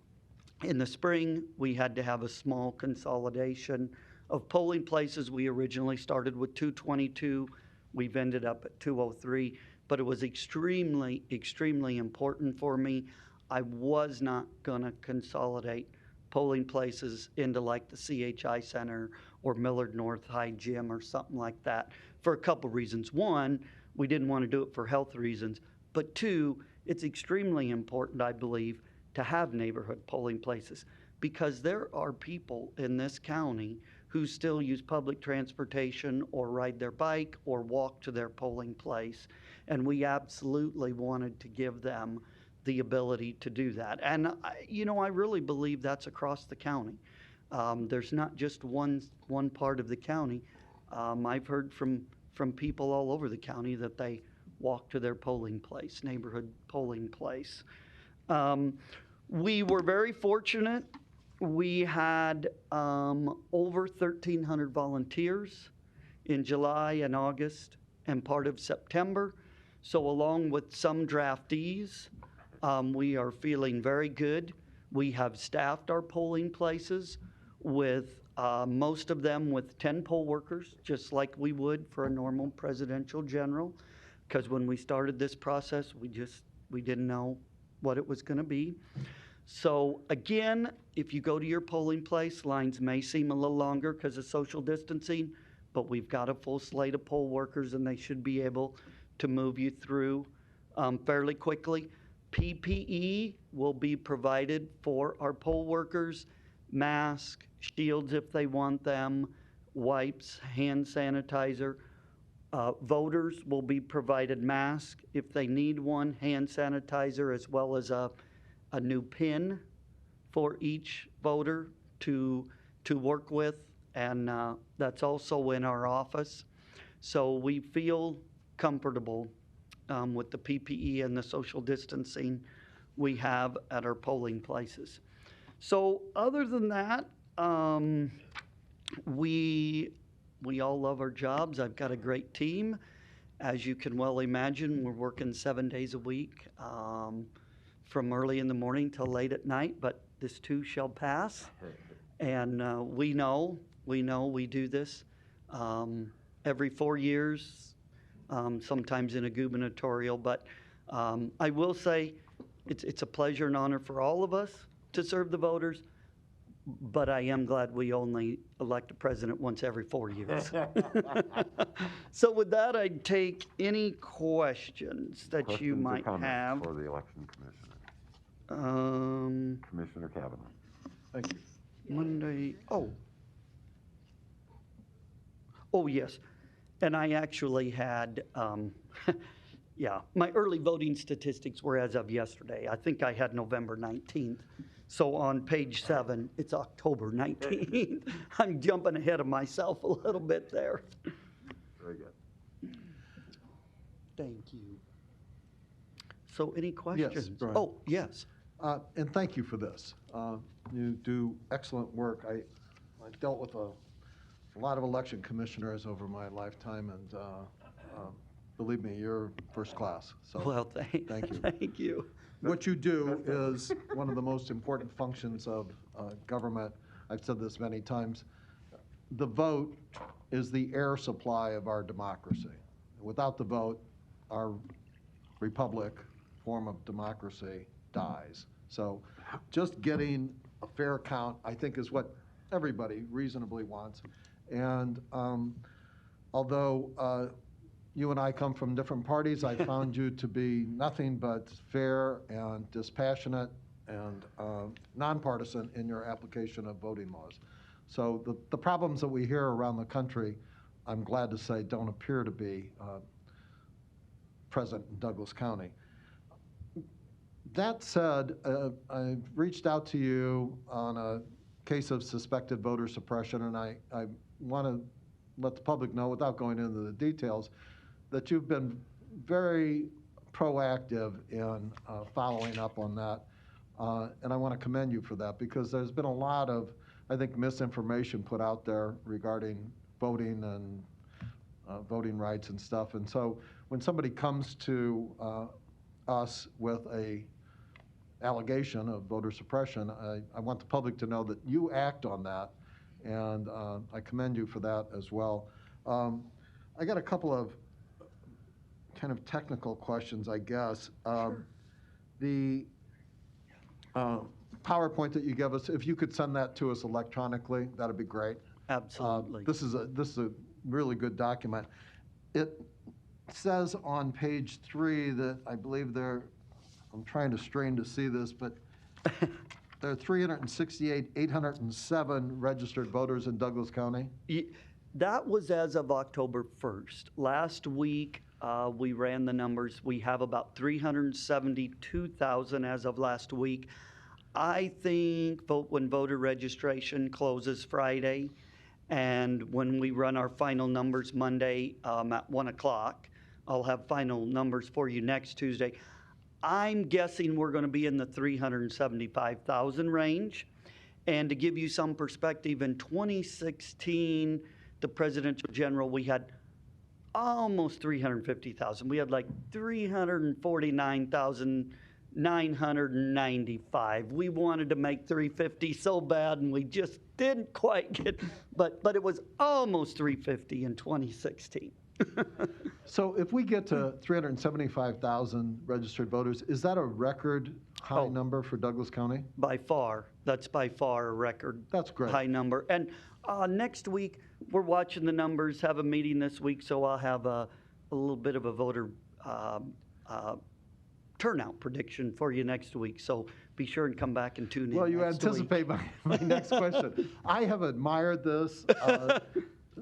the spring, we had to have a small consolidation of polling places. We originally started with 222. We've ended up at 203, but it was extremely, extremely important for me. I was not going to consolidate polling places into like the CHI Center or Millard North High Gym or something like that for a couple reasons. One, we didn't want to do it for health reasons, but 2, it's extremely important, I believe, to have neighborhood polling places because there are people in this county who still use public transportation or ride their bike or walk to their polling place, and we absolutely wanted to give them the ability to do that. And, I really believe that's across the county. There's not just one part of the county. I've heard from people all over the county that they walk to their polling place, neighborhood polling place. We were very fortunate. We had over 1,300 volunteers in July and August and part of September. So along with some draftees, we are feeling very good. We have staffed our polling places with most of them with 10 poll workers, just like we would for a normal presidential general, because when we started this process, we didn't know what it was going to be. So again, if you go to your polling place, lines may seem a little longer because of social distancing, but we've got a full slate of poll workers and they should be able to move you through fairly quickly. PPE will be provided for our poll workers, masks, shields if they want them, wipes, hand sanitizer. Voters will be provided masks if they need one, hand sanitizer, as well as a new pin for each voter to work with, and that's also in our office. So we feel comfortable with the PPE and the social distancing we have at our polling places. So other than that, we all love our jobs. I've got a great team. As you can well imagine, we're working 7 days a week, from early in the morning till late at night, but this too shall pass. And we know we do this every 4 years, sometimes in a gubernatorial, but I will say it's a pleasure and honor for all of us to serve the voters, but I am glad we only elect a president once every 4 years. So with that, I'd take any questions that you Questions or might comments have. for the election commissioner? Commissioner Kavanaugh. Thank you. Monday, oh, yes. And I actually had, yeah, my early voting statistics were as of yesterday. I think I had November 19th. So on page 7, it's October 19th. I'm jumping ahead of myself a little bit there. Very good. Thank you. So any questions? Brian. Oh, yes. And thank you for this. You do excellent work. I dealt with a lot of election commissioners over my lifetime, and believe me, you're first class. So Well, thank you. Thank you. What you do is one of the most important functions of government. I've said this many times. The vote is the air supply of our democracy. Without the vote, our republic form of democracy dies. So just getting a fair count, I think, is what everybody reasonably wants. And although you and I come from different parties, I found you to be nothing but fair and dispassionate and nonpartisan in your application of voting laws. So the problems that we hear around the country, I'm glad to say, don't appear to be present in Douglas County. That said, I reached out to you on a case of suspected voter suppression, and I want to let the public know, without going into the details, that you've been very proactive in following up on that. And I want to commend you for that, because there's been a lot of, I think, misinformation put out there regarding voting and voting rights and stuff. And so when somebody comes to us with a allegation of voter suppression, I want the public to know that you act on that, and I commend you for that as well. I got a couple of kind of technical questions, I guess. Sure. The PowerPoint that you gave us, if you could send that to us electronically, that'd be great. Absolutely. This is a really good document. It says on page 3 that I believe I'm trying to strain to see this, but there are 368,807 registered voters in Douglas County. That was as of October 1st. Last week, we ran the numbers. We have about 372,000 as of last week. I think when voter registration closes Friday, and when we run our final numbers Monday at 1 o'clock, I'll have final numbers for you next Tuesday. I'm guessing we're going to be in the 375,000 range. And to give you some perspective, in 2016, the presidential general, we had almost 350,000. We had like 349,995. We wanted to make 350 so bad, and we just didn't quite get, but it was almost 350 in 2016. So if we get to 375,000 registered voters, is that a record high number for Douglas County? By far. That's by far a record. That's great. High number. And next week, we're watching the numbers, have a meeting this week, so I'll have a little bit of a voter turnout prediction for you next week. So be sure and come back and tune in. Well, you next anticipate week. my next question. I have admired this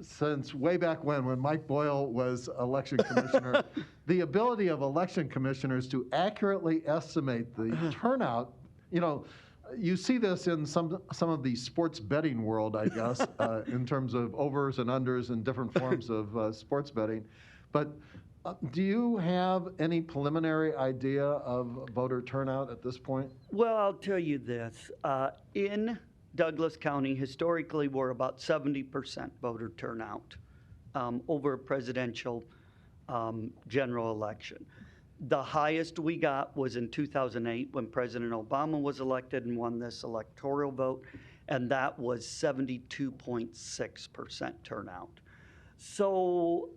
since way back when Mike Boyle was election commissioner. The ability of election commissioners to accurately estimate the turnout, you see this in some of the sports betting world, I guess, in terms of overs and unders and different forms of sports betting. But Do you have any preliminary idea of voter turnout at this point? Well, I'll tell you this. In Douglas County, historically, we're about 70% voter turnout over a presidential general election. The highest we got was in 2008 when President Obama was elected and won this electoral vote, and that was 72.6% turnout. So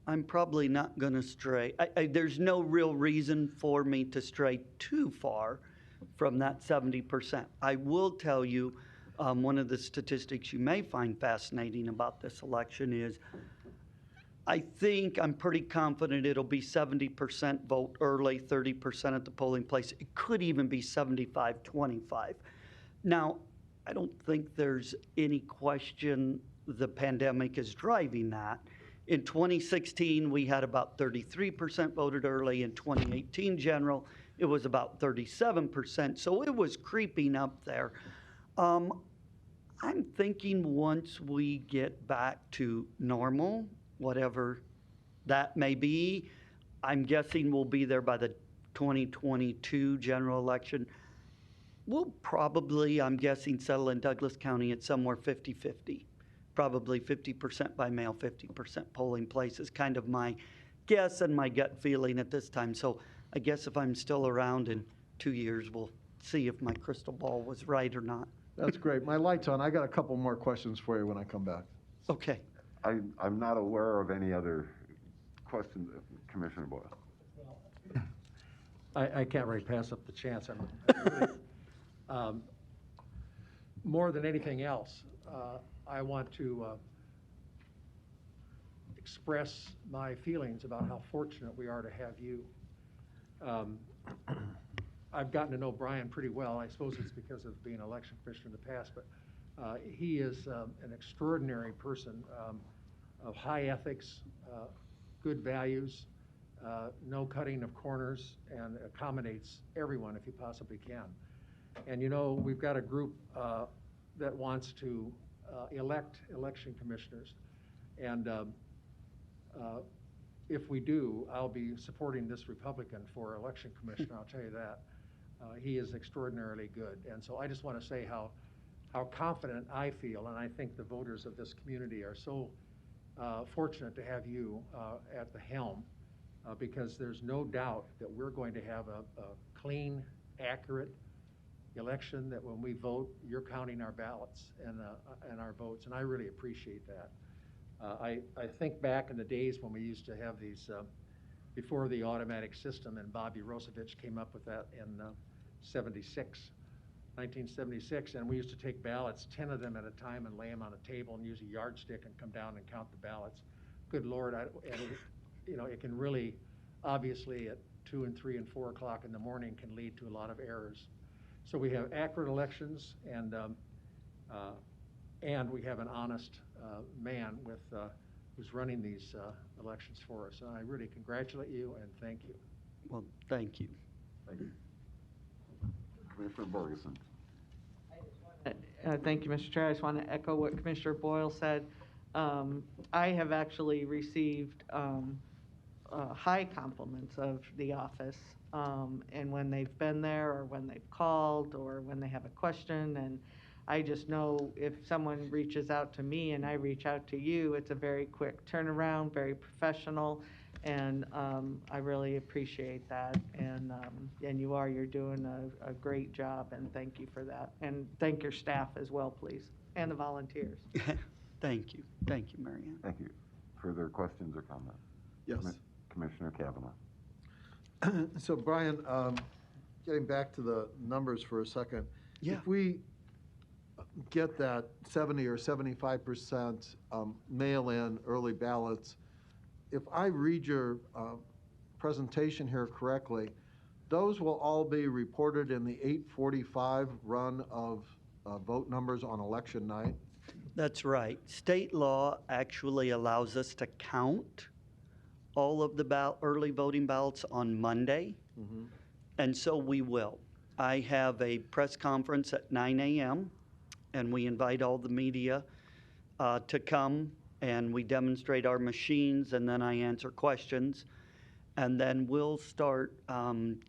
I'm probably not going to stray. There's no real reason for me to stray too far from that 70%. I will tell you, one of the statistics you may find fascinating about this election is I think I'm pretty confident it'll be 70% vote early, 30% at the polling place. It could even be 75-25. Now, I don't think there's any question the pandemic is driving that. In 2016, we had about 33% voted early. In 2018 general, it was about 37%. So it was creeping up there. I'm thinking once we get back to normal, whatever that may be, I'm guessing we'll be there by the 2022 general election. We'll probably, I'm guessing, settle in Douglas County at somewhere 50-50. Probably 50% by mail, 50% polling place is kind of my guess and my gut feeling at this time. So I guess if I'm still around in 2 years, we'll see if my crystal ball was right or not. That's great. My light's on. I got a couple more questions for you when I come back. Okay. I'm not aware of any other questions, Commissioner Boyle. I can't really pass up the chance. More than anything else, I want to express my feelings about how fortunate we are to have you. I've gotten to know Brian pretty well. I suppose it's because of being an election commissioner in the past, but he is an extraordinary person of high ethics, good values, no cutting of corners, and accommodates everyone if he possibly can. And you know, we've got a group that wants to elect election commissioners. And if we do, I'll be supporting this Republican for election commissioner, I'll tell you that. He is extraordinarily good. And so I just want to say how confident I feel, and I think the voters of this community are so fortunate to have you at the helm, because there's no doubt that we're going to have a clean, accurate election, that when we vote, you're counting our ballots and our votes, and I really appreciate that. I think back in the days when we used to have these, before the automatic system, and Bobby Rosevich came up with that in 1976, and we used to take ballots, 10 of them at a time, and lay them on a table and use a yardstick and come down and count the ballots. Good Lord, you know, it can really, obviously at 2 and 3 and 4 o'clock in the morning can lead to a lot of errors. So we have accurate elections, and we have an honest man with who's running these elections for us. And I really congratulate you and thank you. Well, thank you. Thank you. Commissioner Borgeson. Thank you, Mr. Chair. I just want to echo what Commissioner Boyle said. I have actually received high compliments of the office, and when they've been there or when they've called or when they have a question, and I just know if someone reaches out to me and I reach out to you, it's a very quick turnaround, very professional, and I really appreciate that. And you're doing a great job, and thank you for that. And thank your staff as well, please, and the volunteers. Thank you, Marianne. Thank you. Further questions or comments? Yes. Commissioner Kavanaugh. So Brian, getting back to the numbers for a second. Yeah. If we get that 70 or 75% mail-in early ballots, if I read your presentation here correctly, those will all be reported in the 8:45 run of vote numbers on election night? That's right. State law actually allows us to count all of the early voting ballots on Monday, and so we will. I have a press conference at 9 a.m., and we invite all the media to come and we demonstrate our machines, and then I answer questions. And then we'll start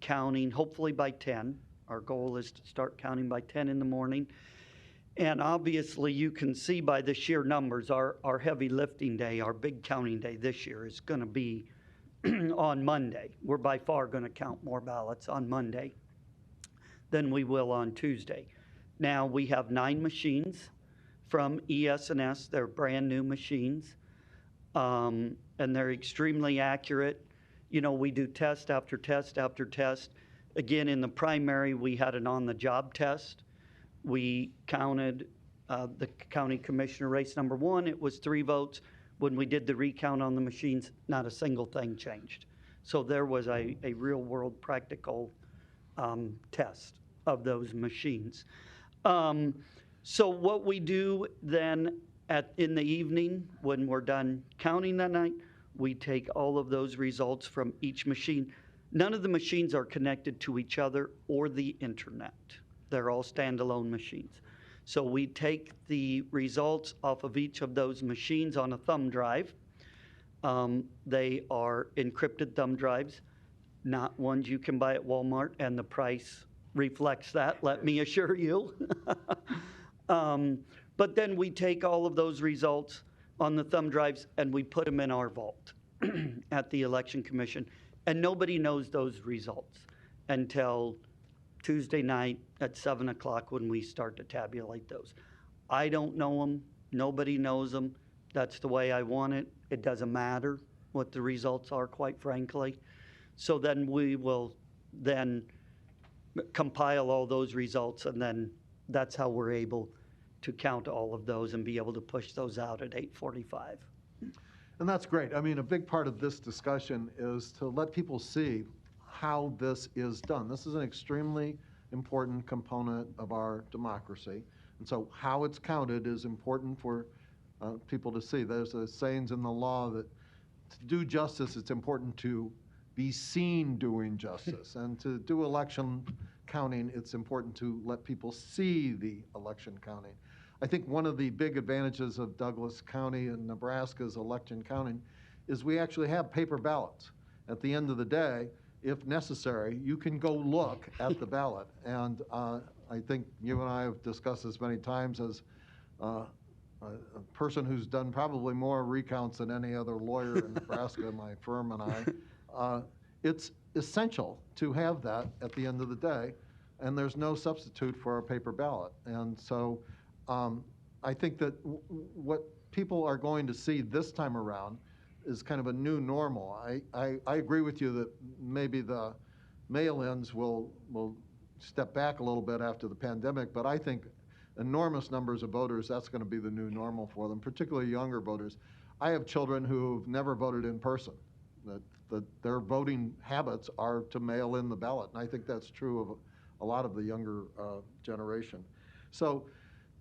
counting, hopefully by 10. Our goal is to start counting by 10 in the morning. And obviously, you can see by the sheer numbers, our heavy lifting day, our big counting day this year is going to be on Monday. We're by far going to count more ballots on Monday than we will on Tuesday. Now, we have 9 machines from ES&S. They're brand new machines, and they're extremely accurate. You know, we do test after test after test. Again, in the primary, we had an on-the-job test. We counted the county commissioner race number 1. It was 3 votes. When we did the recount on the machines, not a single thing changed. So there was a real-world practical test of those machines. So what we do then in the evening, when we're done counting that night, we take all of those results from each machine. None of the machines are connected to each other or the internet. They're all standalone machines. So we take the results off of each of those machines on a thumb drive. They are encrypted thumb drives, not ones you can buy at Walmart, and the price reflects that, let me assure you. But then we take all of those results on the thumb drives and we put them in our vault at the Election Commission. And nobody knows those results until Tuesday night at 7 o'clock when we start to tabulate those. I don't know them. Nobody knows them. That's the way I want it. It doesn't matter what the results are, quite frankly. So then we will then compile all those results, and then that's how we're able to count all of those and be able to push those out at 8:45. And that's great. I mean, a big part of this discussion is to let people see how this is done. This is an extremely important component of our democracy. And so how it's counted is important for people to see. There's a sayings in the law that to do justice, it's important to be seen doing justice. And to do election counting, it's important to let people see the election counting. I think one of the big advantages of Douglas County and Nebraska's election counting is we actually have paper ballots. At the end of the day, if necessary, you can go look at the ballot. And I think you and I have discussed this many times as a person who's done probably more recounts than any other lawyer in Nebraska, my firm and I. It's essential to have that at the end of the day, and there's no substitute for a paper ballot. And so I think that what people are going to see this time around is kind of a new normal. I agree with you that maybe the mail-ins will step back a little bit after the pandemic, but I think enormous numbers of voters, that's going to be the new normal for them, particularly younger voters. I have children who've never voted in person, that their voting habits are to mail in the ballot, and I think that's true of a lot of the younger generation. So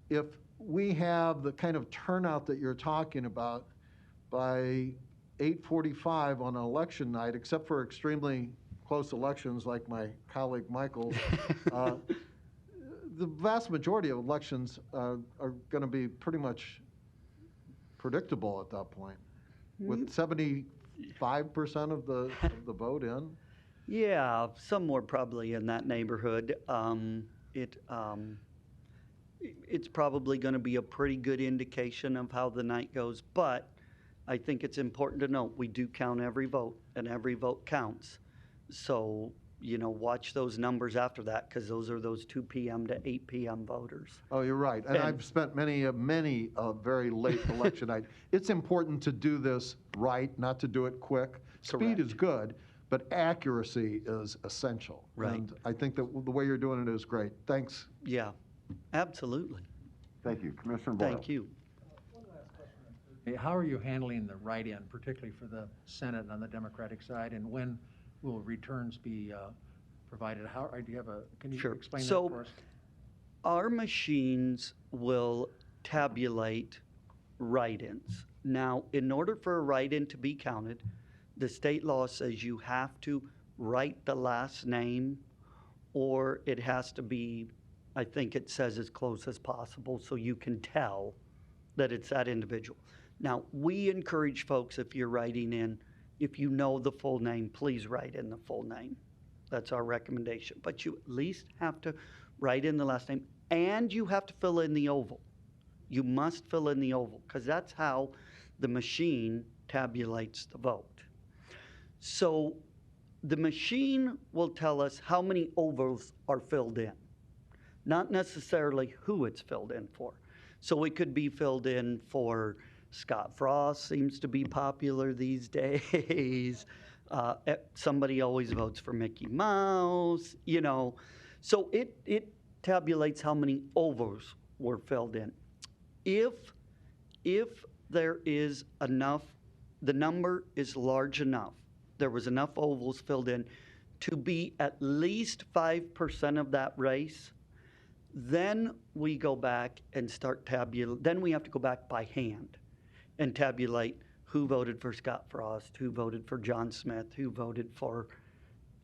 if we have the kind of turnout that you're talking about by 8:45 on election night, except for extremely close elections like my colleague Michael's, the vast majority of elections are going to be pretty much predictable at that point, with 75% of the vote in. Yeah, somewhere probably in that neighborhood. It's probably going to be a pretty good indication of how the night goes, but I think it's important to note we do count every vote, and every vote counts. So, you know, watch those numbers after that, because those are those 2 p.m. to 8 p.m. voters. Oh, you're right. And I've spent many very late election night. It's important to do this right, not to do it quick. Speed is good, but accuracy is essential. Right. And I think that the way you're doing it is great. Thanks. Yeah, absolutely. Thank you. Commissioner Boyle. Thank you. Hey, how are you handling the write-in, particularly for the Senate on the Democratic side, and when will returns be provided? How do you have can you explain that for us? Our machines will tabulate write-ins. Now, in order for a write-in to be counted, the state law says you have to write the last name, or it has to be, I think it says as close as possible, so you can tell that it's that individual. Now, we encourage folks, if you're writing in, if you know the full name, please write in the full name. That's our recommendation. But you at least have to write in the last name, and you have to fill in the oval. You must fill in the oval, because that's how the machine tabulates the vote. So the machine will tell us how many ovals are filled in, not necessarily who it's filled in for. So it could be filled in for Scott Frost, seems to be popular these days. Somebody always votes for Mickey Mouse, you know. So it tabulates how many ovals were filled in. If there is enough, the number is large enough, there was enough ovals filled in to be at least 5% of that race, then we go back and start then we have to go back by hand and tabulate who voted for Scott Frost, who voted for John Smith, who voted for,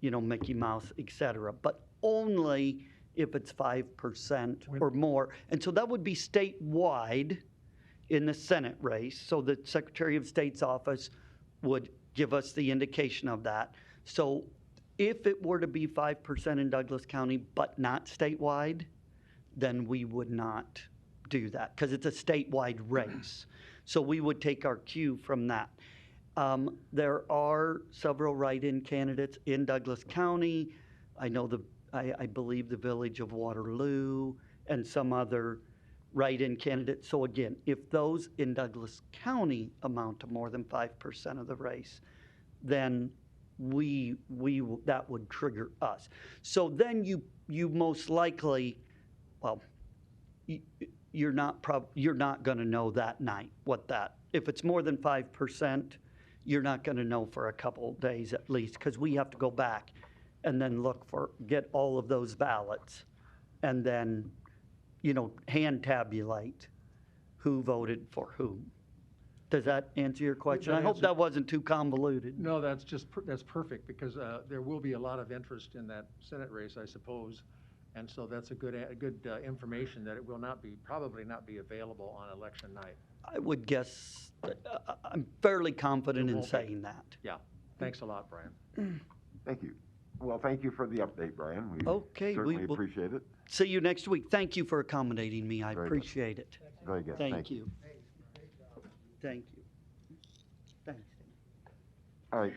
you know, Mickey Mouse, et cetera. But only if it's 5% or more. And so that would be statewide in the Senate race. So the Secretary of State's office would give us the indication of that. So if it were to be 5% in Douglas County, but not statewide, then we would not do that because it's a statewide race. So we would take our cue from that. There are several write-in candidates in Douglas County. I know I believe the village of Waterloo and some other write-in candidates. So again, if those in Douglas County amount to more than 5% of the race, then that would trigger us. So then you most likely, well, you're not going to know that night if it's more than 5%, you're not going to know for a couple days at least, because we have to go back and then get all of those ballots and then, you know, hand tabulate who voted for whom. Does that answer your question? I hope that wasn't too convoluted. No, that's perfect, because there will be a lot of interest in that Senate race, I suppose. And so that's a good information that it will probably not be available on election night. I would guess, I'm fairly confident in saying that. Yeah. Thanks a lot, Brian. Thank you. Well, thank you for the update, Brian. We certainly will appreciate it. See you next week. Thank you for accommodating me. I Very appreciate it. Very good. Thank you. Thank you. Thanks. All right.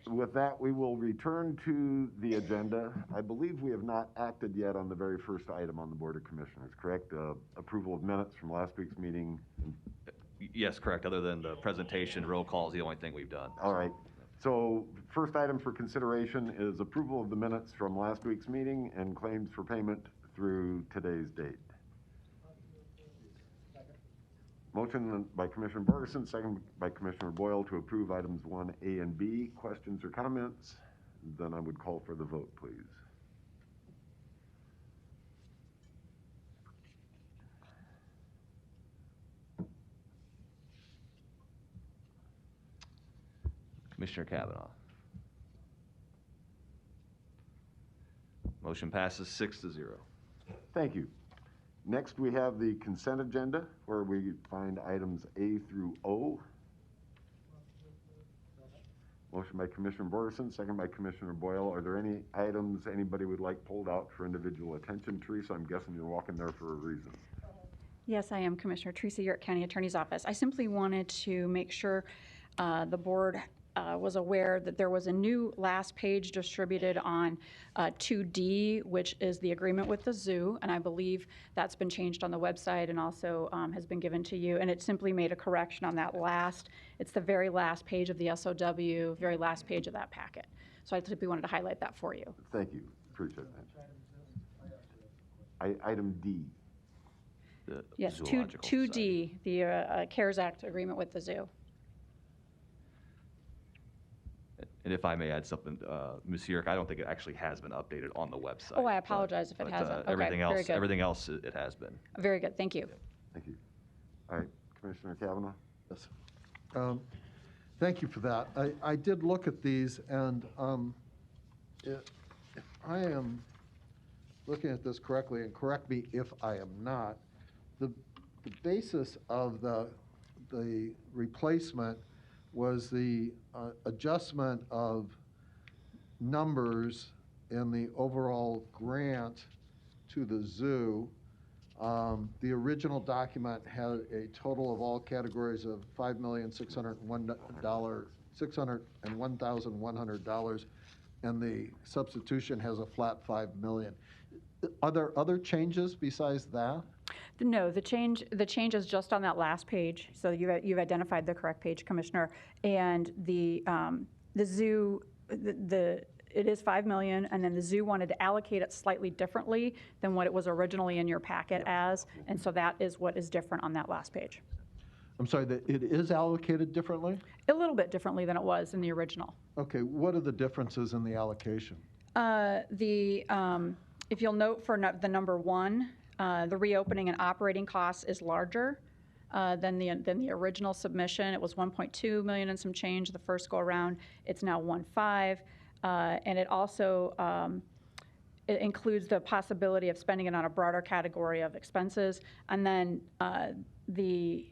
With that, we will return to the agenda. I believe we have not acted yet on the very first item on the Board of Commissioners, correct? Approval of minutes from last week's meeting. Yes, correct. Other than the presentation, roll call is the only thing we've done. All right. So first item for consideration is approval of the minutes from last week's meeting and claims for payment through today's date. Motion by Commissioner Borgeson, second by Commissioner Boyle to approve items 1A and B. Questions or comments? Then I would call for the vote, please. Commissioner Kavanaugh. Motion passes 6-0. Thank you. Next, we have the consent agenda where we find items A through O. Motion by Commissioner Borgeson, second by Commissioner Boyle. Are there any items anybody would like pulled out for individual attention? Teresa, I'm guessing you're walking there for a reason. Yes, I am Commissioner Teresa, York County Attorney's Office. I simply wanted to make sure the board was aware that there was a new last page distributed on 2D, which is the agreement with the zoo, and I believe that's been changed on the website and also has been given to you, and it simply made a correction on that it's the very last page of the SOW, very last page of that packet. So I simply wanted to highlight that for you. Thank you. Appreciate that. Item D. Yes, Zoological 2D, the CARES Act agreement with the zoo. And if I may add something, Ms. Yerk, I don't think it actually has been updated on the website. Oh, I apologize if it hasn't. Okay, everything very good. Everything else, it has been. Very good, thank you. Thank you. All right, Commissioner Kavanaugh? Yes. Thank you for that. I did look at these, and if I am looking at this correctly, and correct me if I am not, the basis of the the replacement was the adjustment of numbers in the overall grant to the zoo. The original document had a total of all categories of $5,601,100, and the substitution has a flat $5 million. Are there other changes besides that? No, the change is just on that last page. So you've identified the correct page, Commissioner. And the zoo, it is 5 million, and then the zoo wanted to allocate it slightly differently than what it was originally in your packet as, and so that is what is different on that last page. I'm sorry, that it is allocated differently? A little bit differently than it was in the original. Okay, what are the differences in the allocation? If you'll note for the number 1, the reopening and operating costs is larger than the original submission. It was 1.2 million and some change the first go around. It's now 1.5, and it also it includes the possibility of spending it on a broader category of expenses. And then the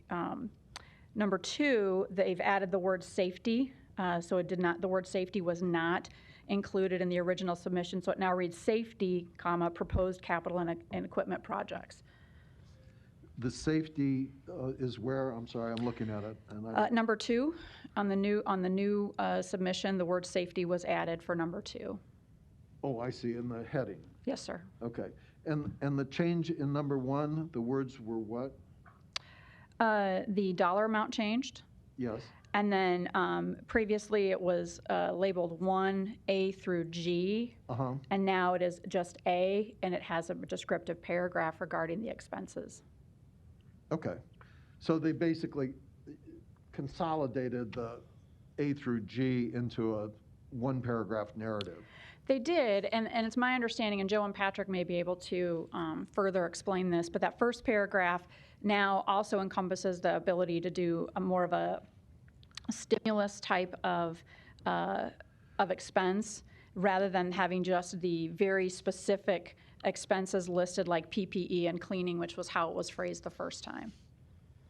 number 2, they've added the word safety. So it did not. The word safety was not included in the original submission, so it now reads safety, comma, proposed capital and equipment projects. The safety is where, I'm sorry, I'm looking at it. And Number 2, on the new submission, the word safety was added for number 2. Oh, I see, in the heading. Yes, sir. Okay. And the change in number 1, the words were what? The dollar amount changed. Yes. And then previously it was labeled 1A through G, and now it is just A, and it has a descriptive paragraph regarding the expenses. Okay. So they basically consolidated the A through G into a one-paragraph narrative. They did, and it's my understanding, and Joe and Patrick may be able to further explain this, but that first paragraph now also encompasses the ability to do more of a stimulus type of expense rather than having just the very specific expenses listed like PPE and cleaning, which was how it was phrased the first time.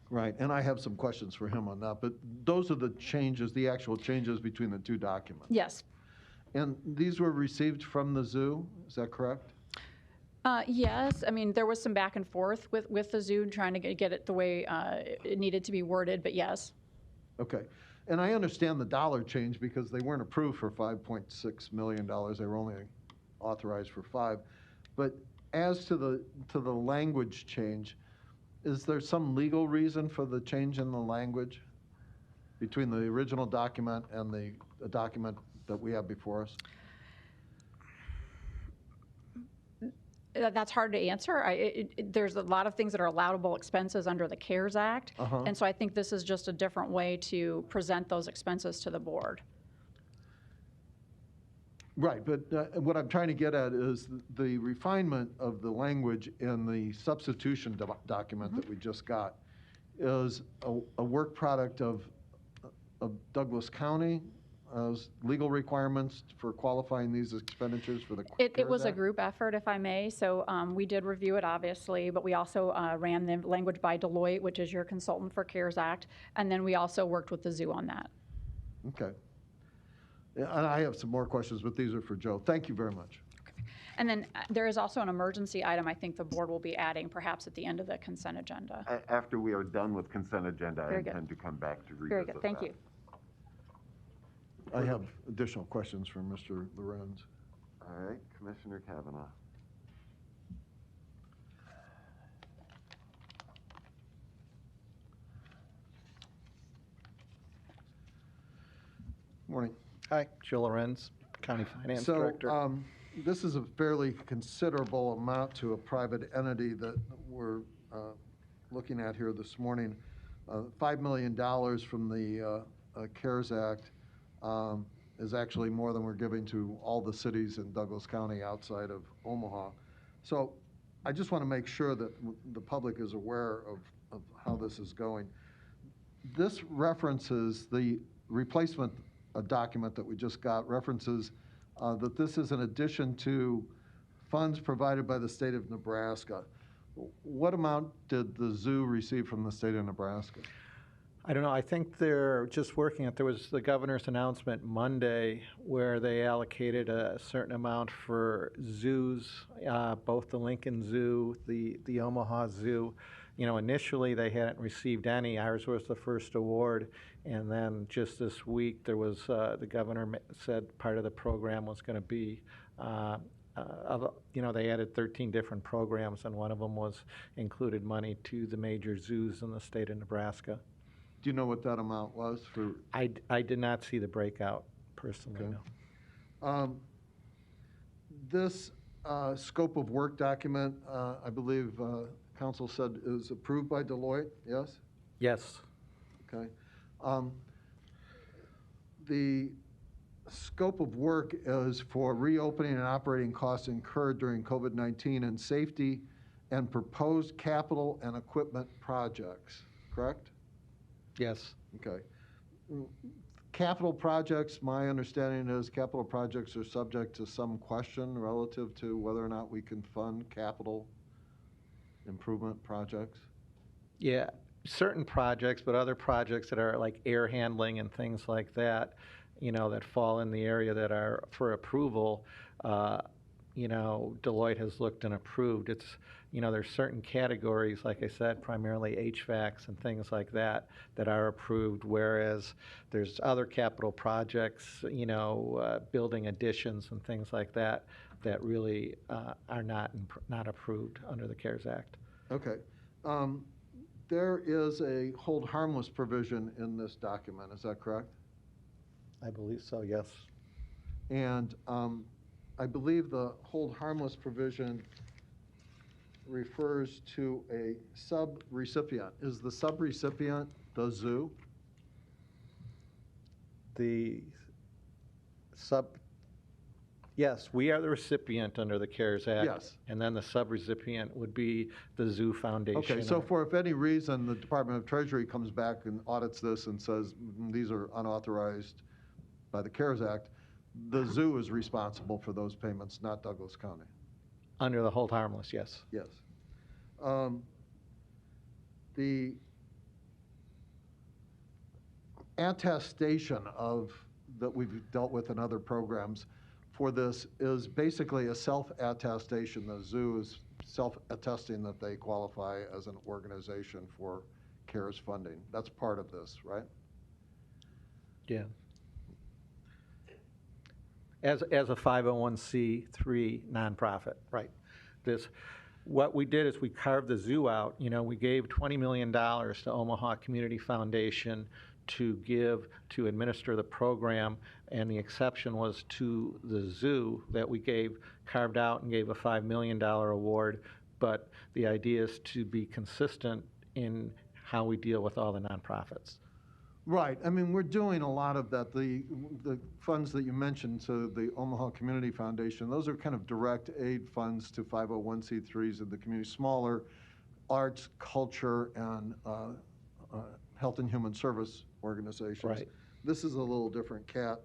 Right, and I have some questions for him on that, but those are the changes, the actual changes between the two documents. Yes. And these were received from the zoo, is that correct? Yes, I mean, there was some back and forth with the zoo trying to get it the way it needed to be worded, but yes. Okay. And I understand the dollar change because they weren't approved for $5.6 million. They were only authorized for $5 million. But as to the language change, is there some legal reason for the change in the language between the original document and the document that we have before us? That's hard to answer. There's a lot of things that are allowable expenses under the CARES Act, and so I think this is just a different way to present those expenses to the board. Right, but what I'm trying to get at is the refinement of the language in the substitution document that we just got is a work product of Douglas County, legal requirements for qualifying these expenditures for the CARES It was a Act? group effort, if I may, so we did review it, obviously, but we also ran the language by Deloitte, which is your consultant for CARES Act, and then we also worked with the zoo on that. Okay. And I have some more questions, but these are for Joe. Thank you very much. Okay. And then there is also an emergency item I think the board will be adding perhaps at the end of the consent agenda. After we are done with consent agenda, I Very good. intend to come back to revisit Very good, thank that. you. I have additional questions for Mr. Lorenz. All right, Commissioner Kavanaugh. Morning. Hi, Joe Lorenz, County Finance So, Director. this is a fairly considerable amount to a private entity that we're looking at here this morning. $5 million from the CARES Act is actually more than we're giving to all the cities in Douglas County outside of Omaha. So I just want to make sure that the public is aware of how this is going. This references the replacement document that we just got, references that this is in addition to funds provided by the state of Nebraska. What amount did the zoo receive from the state of Nebraska? I don't know, I think they're just working it. There was the governor's announcement Monday where they allocated a certain amount for zoos, both the Lincoln Zoo, the Omaha Zoo. You know, initially they hadn't received any. Ours was the first award. And then just this week, there was, the governor said part of the program was going to be, they added 13 different programs, and one of them was included money to the major zoos in the state of Nebraska. Do you know what that amount was for? I did not see the breakout personally, Okay. no. This scope of work document, I believe council said is approved by Deloitte, yes? Yes. Okay. The scope of work is for reopening and operating costs incurred during COVID-19 and safety and proposed capital and equipment projects, correct? Yes. Okay. Capital projects, my understanding is capital projects are subject to some question relative to whether or not we can fund capital improvement projects. Yeah, certain projects, but other projects that are like air handling and things like that, that fall in the area that are for approval, Deloitte has looked and approved. It's, there's certain categories, like I said, primarily HVACs and things like that, that are approved, whereas there's other capital projects, building additions and things like that, that really are not approved under the CARES Act. Okay. There is a hold harmless provision in this document, is that correct? I believe so, yes. And I believe the hold harmless provision refers to a sub-recipient. Is the sub-recipient the zoo? Yes, we are the recipient under the CARES Act. Yes. And then the sub-recipient would be the Zoo Foundation. Okay, so for if any reason the Department of Treasury comes back and audits this and says these are unauthorized by the CARES Act, the zoo is responsible for those payments, not Douglas County. Under the hold harmless, yes. Yes. The attestation that we've dealt with in other programs for this is basically a self-attestation. The zoo is self-attesting that they qualify as an organization for CARES funding. That's part of this, right? Yeah. As a 501c3 nonprofit, right. What we did is we carved the zoo out. We gave $20 million to Omaha Community Foundation to administer the program, and the exception was to the zoo that we carved out and gave a $5 million award, but the idea is to be consistent in how we deal with all the nonprofits. Right. I mean, we're doing a lot of that. The funds that you mentioned to the Omaha Community Foundation, those are kind of direct aid funds to 501c3s in the community, smaller arts, culture, and health and human service organizations. Right. This is a little different cat.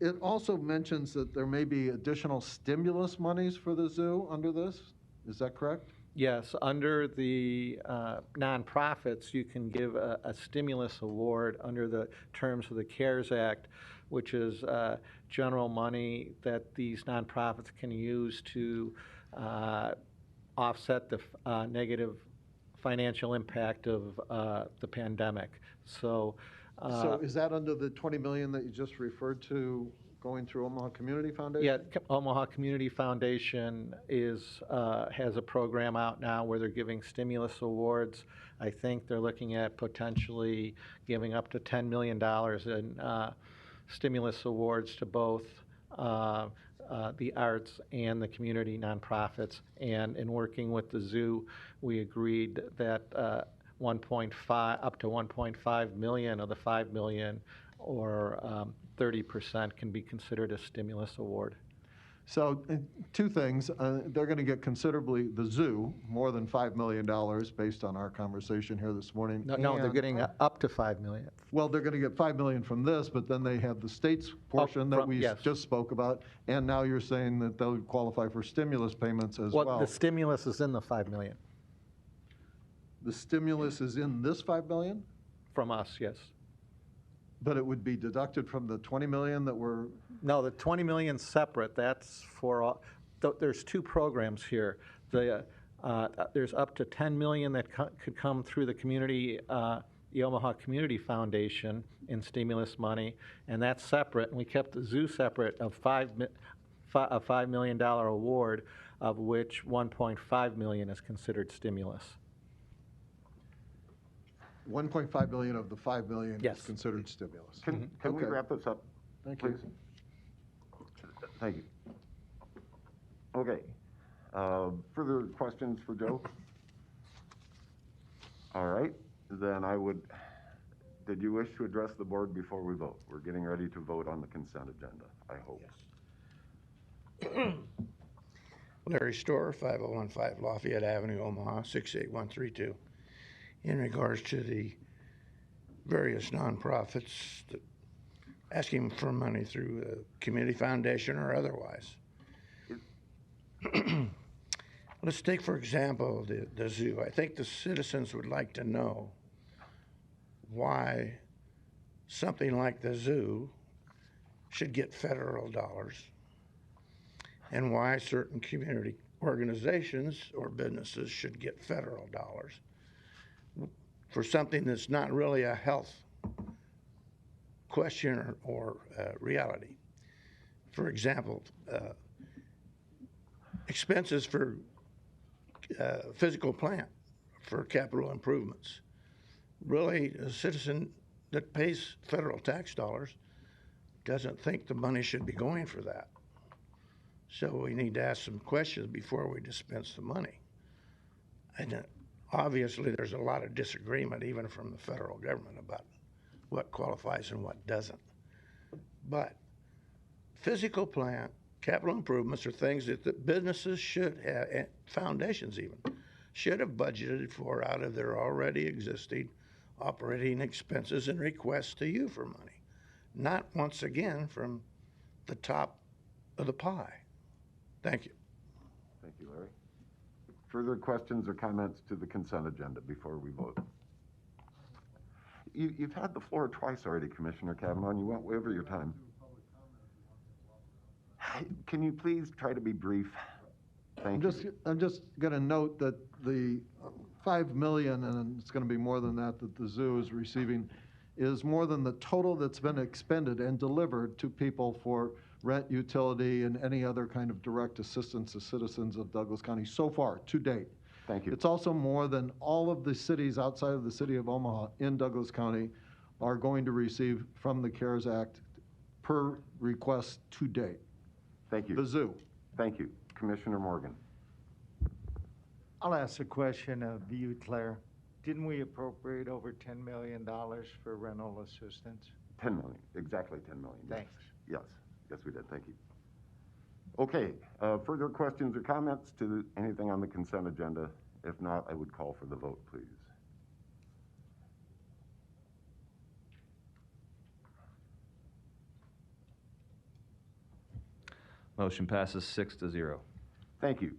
It also mentions that there may be additional stimulus monies for the zoo under this. Is that correct? Yes, under the nonprofits, you can give a stimulus award under the terms of the CARES Act, which is general money that these nonprofits can use to offset the negative financial impact of the pandemic. So is that under the $20 million that you just referred to going through Omaha Community Foundation? Yeah, Omaha Community Foundation has a program out now where they're giving stimulus awards. I think they're looking at potentially giving up to $10 million in stimulus awards to both the arts and the community nonprofits. And in working with the zoo, we agreed that up to 1.5 million of the 5 million, or 30%, can be considered a stimulus award. So two things. They're going to get considerably, the zoo, more than $5 million based on our conversation here this morning. No, they're getting up to 5 million. Well, they're going to get 5 million from this, but then they have the state's portion that we yes. just spoke about. And now you're saying that they'll qualify for stimulus payments as well. The stimulus is in the 5 million. The stimulus is in this 5 million? From us, yes. But it would be deducted from the 20 million that were, No, the 20 million separate, that's for, there's two programs here. There's up to 10 million that could come through the community, the Omaha Community Foundation in stimulus money, and that's separate. And we kept the zoo separate of a $5 million award, of which 1.5 million is considered stimulus. 1.5 billion of the 5 million Yes. is considered stimulus. Can we Okay. wrap this up, Thank please? you. Thank you. Okay. Further questions for Joe? All right, then did you wish to address the board before we vote? We're getting ready to vote on the consent agenda, I hope. Larry Storr, 5015 Lafayette Avenue, Omaha, 68132. In regards to the various nonprofits that asking for money through a community foundation or otherwise. Let's take, for example, the zoo. I think the citizens would like to know why something like the zoo should get federal dollars and why certain community organizations or businesses should get federal dollars for something that's not really a health question or reality. For example, expenses for physical plant for capital improvements. Really, a citizen that pays federal tax dollars doesn't think the money should be going for that. So we need to ask some questions before we dispense the money. And obviously, there's a lot of disagreement, even from the federal government, about what qualifies and what doesn't. But physical plant, capital improvements are things that the businesses should have, and foundations even, should have budgeted for out of their already existing operating expenses and requests to you for money, not once again from the top of the pie. Thank you. Thank you, Larry. Further questions or comments to the consent agenda before we vote? You've had the floor twice already, Commissioner Kavanaugh, and you went way over your time. Can you please try to be brief? Thank you. I'm just going to note that the 5 million, and it's going to be more than that the zoo is receiving, is more than the total that's been expended and delivered to people for rent, utility, and any other kind of direct assistance to citizens of Douglas County so far, to date. Thank you. It's also more than all of the cities outside of the city of Omaha in Douglas County are going to receive from the CARES Act per request to date. Thank you. The zoo. Thank you. Commissioner Morgan. I'll ask a question of you, Claire. Didn't we appropriate over $10 million for rental assistance? 10 million, exactly 10 million. Yes. Thanks. Yes, yes, we did. Thank you. Okay, further questions or comments to anything on the consent agenda? If not, I would call for the vote, please. Motion passes 6-0. Thank you.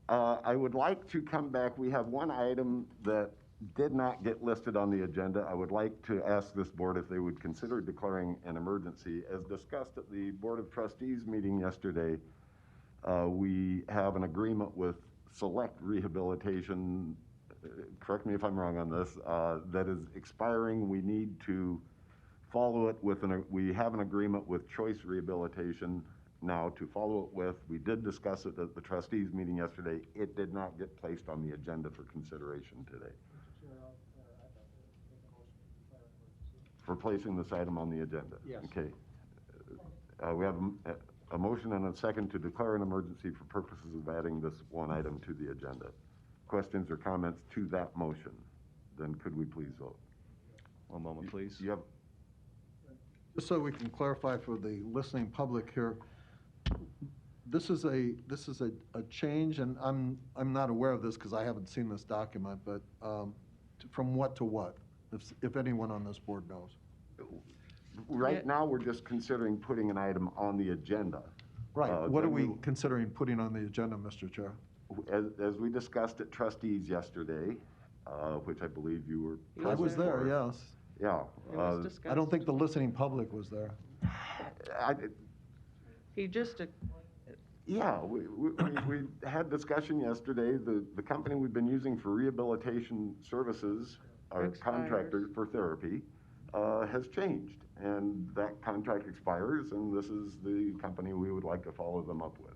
I would like to come back. We have one item that did not get listed on the agenda. I would like to ask this board if they would consider declaring an emergency. As discussed at the Board of Trustees meeting yesterday, we have an agreement with Select Rehabilitation, correct me if I'm wrong on this, that is expiring. We need to follow it with, we have an agreement with Choice Rehabilitation now to follow it with. We did discuss it at the trustees meeting yesterday. It did not get placed on the agenda for consideration today. For placing this item on the agenda? Yes. Okay. We have a motion and a second to declare an emergency for purposes of adding this one item to the agenda. Questions or comments to that motion? Then could we please vote? One moment, please. You have, Just so we can clarify for the listening public here, this is a change, and I'm not aware of this because I haven't seen this document, but from what to what, if anyone on this board knows? right now, we're just considering putting an item on the agenda. Right. What are then we considering putting on the agenda, Mr. Chair? As we discussed at trustees yesterday, which I believe you were I was present there, for, yes. Yeah. It was I discussed. don't think the listening public was there. I, He just, yeah, we had discussion yesterday. The company we've been using for rehabilitation services, our Expires. contractor for therapy, has changed. And that contract expires, and this is the company we would like to follow them up with.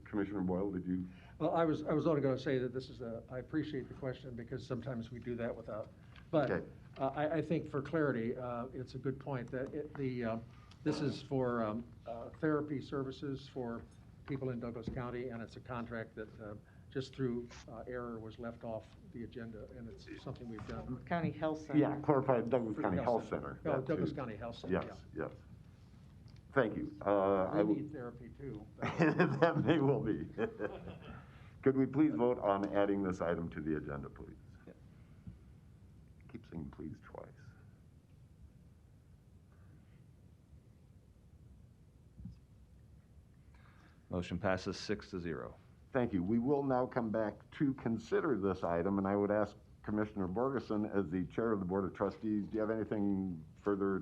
Commissioner Boyle, did you? Well, I was only going to say that this is I appreciate the question because sometimes we do that without. But Okay. I think for clarity, it's a good point that this is for therapy services for people in Douglas County, and it's a contract that just through error was left off the agenda, and it's something we've done. County Health Center. Yeah, clarified Douglas For the County health Health center. Center. Oh, that Douglas too. County Health Center, Yes, yeah. yes. Thank you. They need therapy too. That may well be. Could we please vote on adding this item to the agenda, please? Keep saying please twice. Motion passes 6-0. Thank you. We will now come back to consider this item, and I would ask Commissioner Borgeson, as the chair of the Board of Trustees, do you have anything further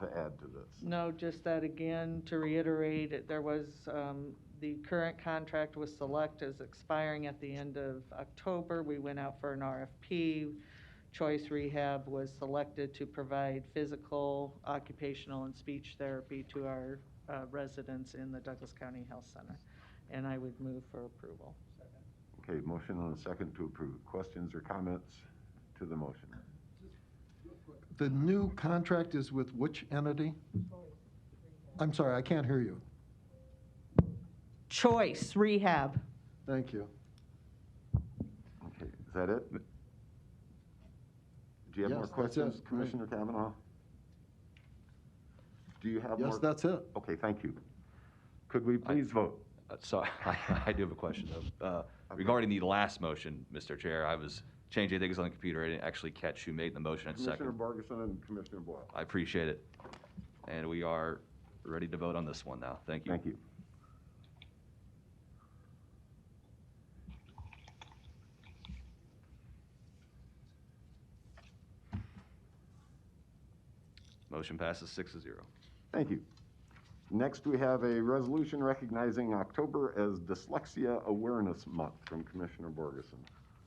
to add to this? No, just that again, to reiterate, there was, the current contract was Select as expiring at the end of October. We went out for an RFP. Choice Rehab was selected to provide physical, occupational, and speech therapy to our residents in the Douglas County Health Center. And I would move for approval. Okay, motion and a second to approve. Questions or comments to the motion? The new contract is with which entity? I'm sorry, I can't hear you. Choice Rehab. Thank you. Okay, is that it? Do you have more Yes, that's questions, it. Commissioner Kavanaugh? Do you have more? Yes, that's it. Okay, thank you. Could we please vote? So I do have a question, though. Regarding the last motion, Mr. Chair, I was changing things on the computer. I didn't actually catch who made the motion at Commissioner second. Borgeson and Commissioner Boyle. I appreciate it. And we are ready to vote on this one now. Thank you. Thank you. Motion passes 6-0. Thank you. Next, we have a resolution recognizing October as Dyslexia Awareness Month from Commissioner Borgeson.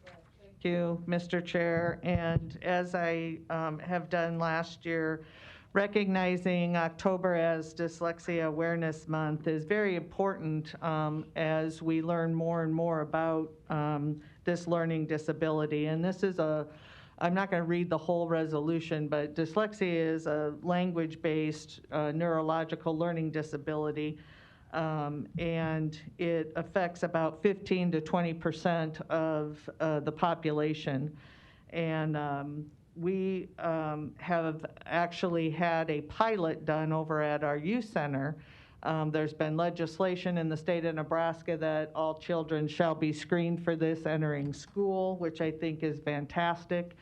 Thank you, Mr. Chair. And as I have done last year, recognizing October as Dyslexia Awareness Month is very important as we learn more and more about this learning disability. And this is I'm not going to read the whole resolution, but dyslexia is a language-based neurological learning disability, and it affects about 15 to 20% of the population. And we have actually had a pilot done over at our youth center. There's been legislation in the state of Nebraska that all children shall be screened for this entering school, which I think is fantastic.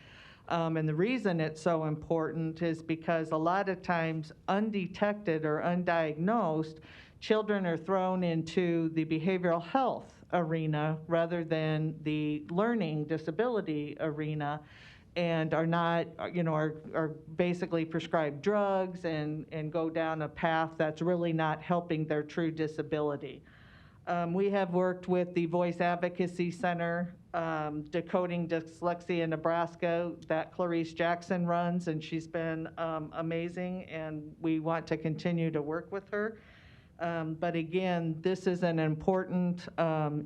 And the reason it's so important is because a lot of times undetected or undiagnosed, children are thrown into the behavioral health arena rather than the learning disability arena, and are not, are basically prescribed drugs and go down a path that's really not helping their true disability. We have worked with the Voice Advocacy Center, Decoding Dyslexia Nebraska, that Clarice Jackson runs, and she's been amazing, and we want to continue to work with her. But again, this is an important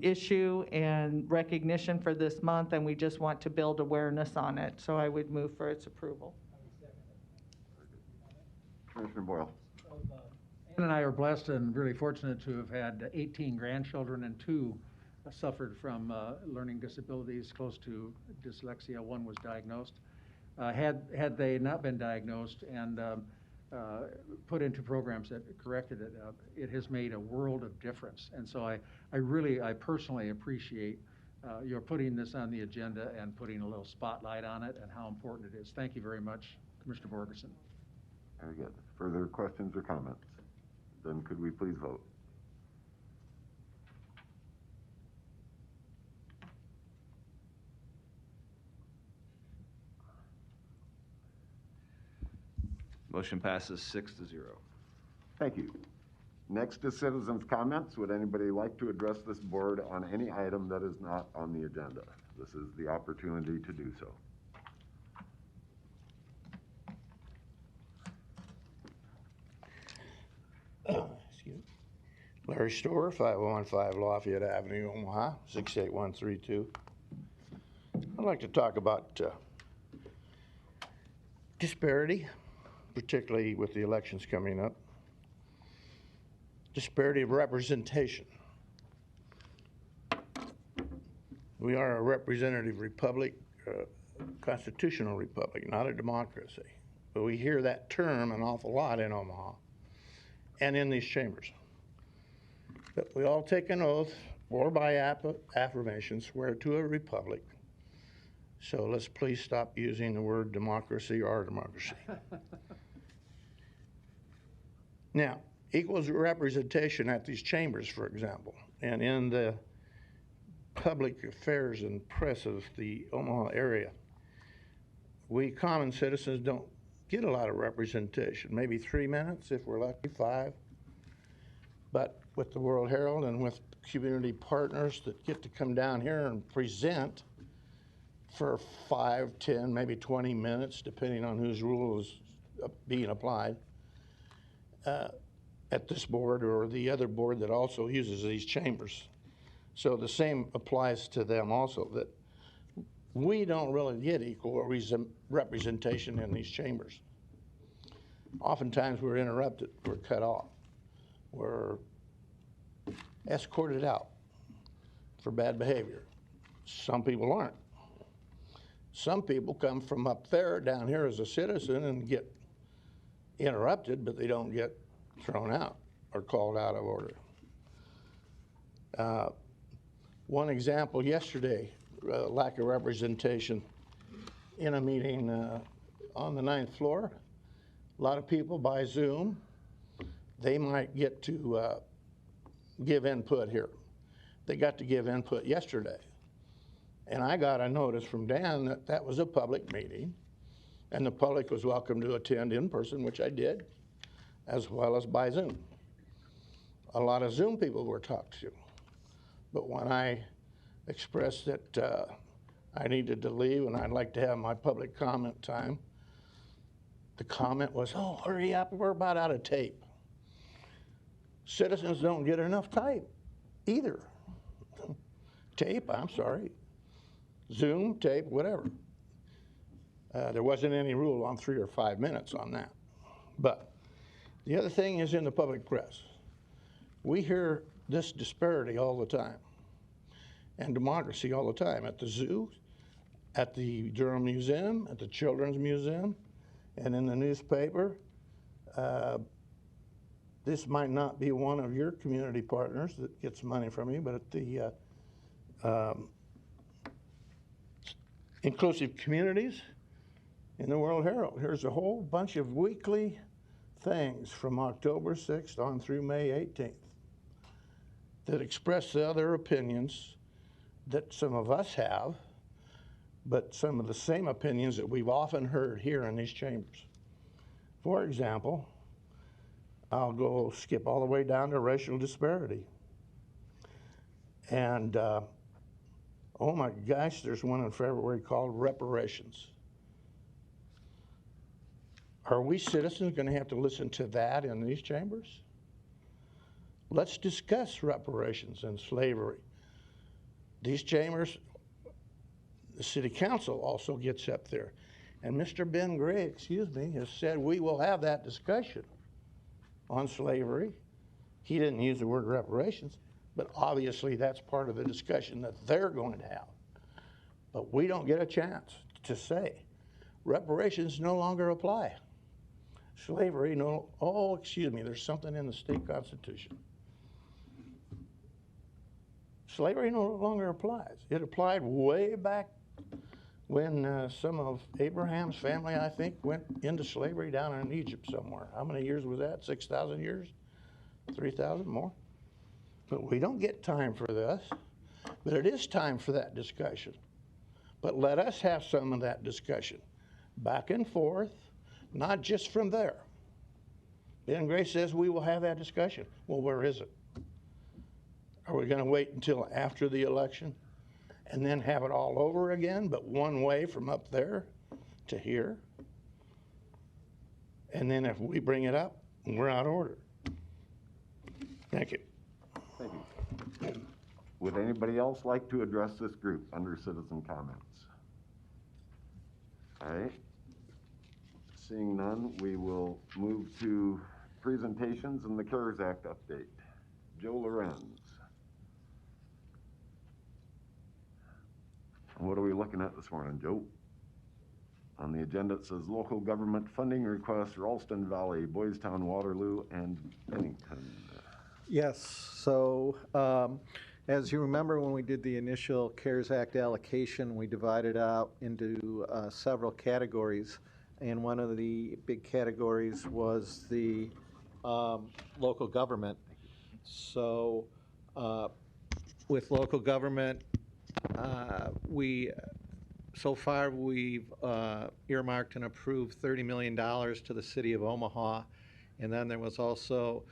issue and recognition for this month, and we just want to build awareness on it. So I would move for its approval. Commissioner Boyle. Ann and I are blessed and really fortunate to have had 18 grandchildren, and 2 suffered from learning disabilities close to dyslexia. 1 was diagnosed. Had they not been diagnosed and put into programs that corrected it, it has made a world of difference. And so I personally appreciate your putting this on the agenda and putting a little spotlight on it and how important it is. Thank you very much, Commissioner Borgeson. Very good. Further questions or comments? Then could we please vote? Motion passes 6-0. Thank you. Next is citizens' comments. Would anybody like to address this board on any item that is not on the agenda? This is the opportunity to do so. Excuse me. Larry Storer, 5015 Lafayette Avenue, Omaha, 68132. I'd like to talk about disparity, particularly with the elections coming up. Disparity of representation. We are a representative republic, constitutional republic, not a democracy. But we hear that term an awful lot in Omaha and in these chambers. But we all take an oath, or by affirmation, swear to a republic. So let's please stop using the word democracy or democracy. Now, equals representation at these chambers, for example, and in the public affairs and press of the Omaha area. We common citizens don't get a lot of representation, maybe 3 minutes if we're lucky, 5. But with the World Herald and with community partners that get to come down here and present for 5, 10, maybe 20 minutes, depending on whose rule is being applied, at this board or the other board that also uses these chambers. So the same applies to them also, that we don't really get equal representation in these chambers. Oftentimes we're interrupted, we're cut off, we're escorted out for bad behavior. Some people aren't. Some people come from up there down here as a citizen and get interrupted, but they don't get thrown out or called out of order. One example yesterday, lack of representation in a meeting on the 9th floor. A lot of people by Zoom, they might get to give input here. They got to give input yesterday. And I got a notice from Dan that that was a public meeting and the public was welcome to attend in person, which I did, as well as by Zoom. A lot of Zoom people were talked to. But when I expressed that I needed to leave and I'd like to have my public comment time, the comment was, oh, hurry up, we're about out of tape. Citizens don't get enough tape either. Tape, I'm sorry. Zoom, tape, whatever. There wasn't any rule on 3 or 5 minutes on that. But the other thing is in the public press. We hear this disparity all the time and democracy all the time at the zoo, at the Durham Museum, at the Children's Museum, and in the newspaper. This might not be one of your community partners that gets money from you, but at the Inclusive Communities in the World Herald, here's a whole bunch of weekly things from October 6th on through May 18th that express the other opinions that some of us have, but some of the same opinions that we've often heard here in these chambers. For example, I'll go skip all the way down to racial disparity. And oh my gosh, there's one in February called reparations. Are we citizens going to have to listen to that in these chambers? Let's discuss reparations and slavery. These chambers, the city council also gets up there. And Mr. Ben Gray, has said we will have that discussion on slavery. He didn't use the word reparations, but obviously that's part of the discussion that they're going to have. But we don't get a chance to say reparations no longer apply. Slavery, there's something in the state constitution. Slavery no longer applies. It applied way back when some of Abraham's family, I think, went into slavery down in Egypt somewhere. How many years was that? 6,000 years? 3,000 more? But we don't get time for this. But it is time for that discussion. But let us have some of that discussion. Back and forth. not just from there. Ben Gray says we will have that discussion. Well, where is it? Are we going to wait until after the election and then have it all over again, but one way from up there to here? And then if we bring it up, we're out of order. Thank you. Thank you. Would anybody else like to address this group under citizen comments? All right. Seeing none, we will move to presentations and the CARES Act update. Joe Lorenz. What are we looking at this morning, Joe? On the agenda, it says local government funding requests, Ralston Valley, Boys Town, Waterloo, and Bennington. Yes, so as you remember when we did the initial CARES Act allocation, we divided out into several categories. And one of the big categories was the local government. So with local government, so far we've earmarked and approved $30 million to the city of Omaha. And then there was also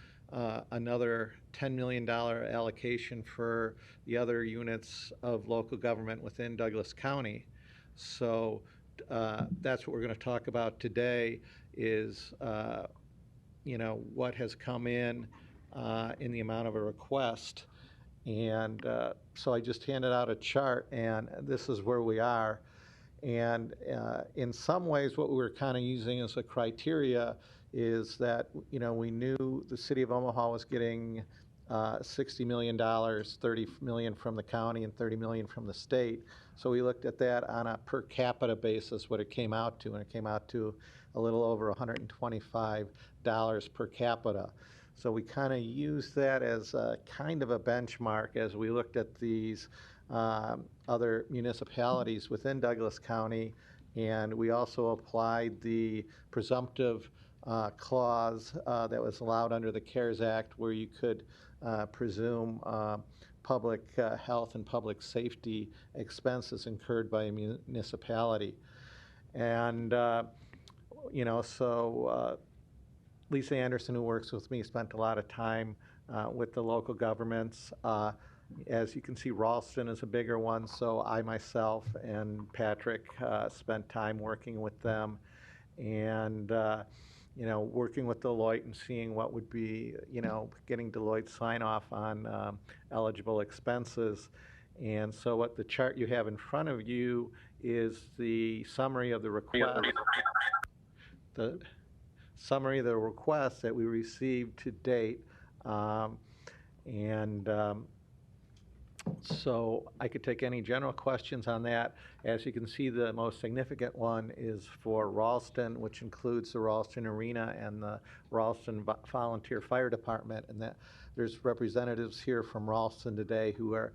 another $10 million allocation for the other units of local government within Douglas County. So that's what we're going to talk about today is, what has come in the amount of a request. And so I just handed out a chart, and this is where we are. And in some ways, what we were kind of using as a criteria is that, we knew the city of Omaha was getting $60 million, $30 million from the county and $30 million from the state. So we looked at that on a per capita basis, what it came out to, and it came out to a little over $125 per capita. So we kind of used that as a kind of a benchmark as we looked at these other municipalities within Douglas County, and we also applied the presumptive clause that was allowed under the CARES Act, where you could presume public health and public safety expenses incurred by a municipality. And, so Lisa Anderson, who works with me, spent a lot of time with the local governments. As you can see, Ralston is a bigger one, so I myself and Patrick spent time working with them and, working with Deloitte and seeing what would be, getting Deloitte sign off on eligible expenses. And so what the chart you have in front of you is the summary of the request. The summary of the requests that we received to date. So I could take any general questions on that. As you can see, the most significant one is for Ralston, which includes the Ralston Arena and the Ralston Volunteer Fire Department. And that there's representatives here from Ralston today who are,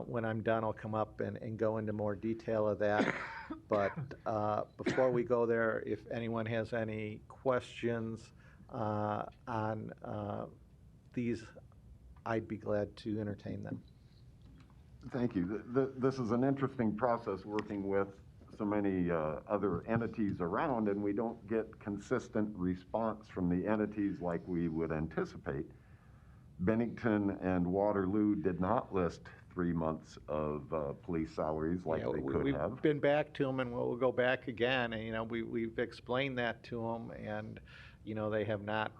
when I'm done, I'll come up and go into more detail of that. But before we go there, if anyone has any questions on these, I'd be glad to entertain them. Thank you. This is an interesting process working with so many other entities around, and we don't get consistent response from the entities like we would anticipate. Bennington and Waterloo did not list 3 months of police salaries like they could have. We've been back to them, and we'll go back again. And we've explained that to them, and they have not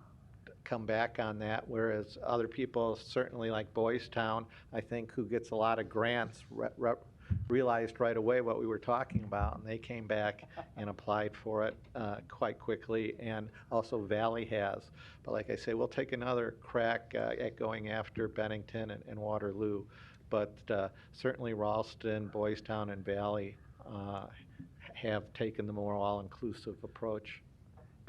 come back on that. Whereas other people, certainly like Boys Town, I think, who gets a lot of grants, realized right away what we were talking about, and they came back and applied for it quite quickly, and also Valley has. But like I say, we'll take another crack at going after Bennington and Waterloo. But certainly Ralston, Boys Town, and Valley have taken the more all-inclusive approach.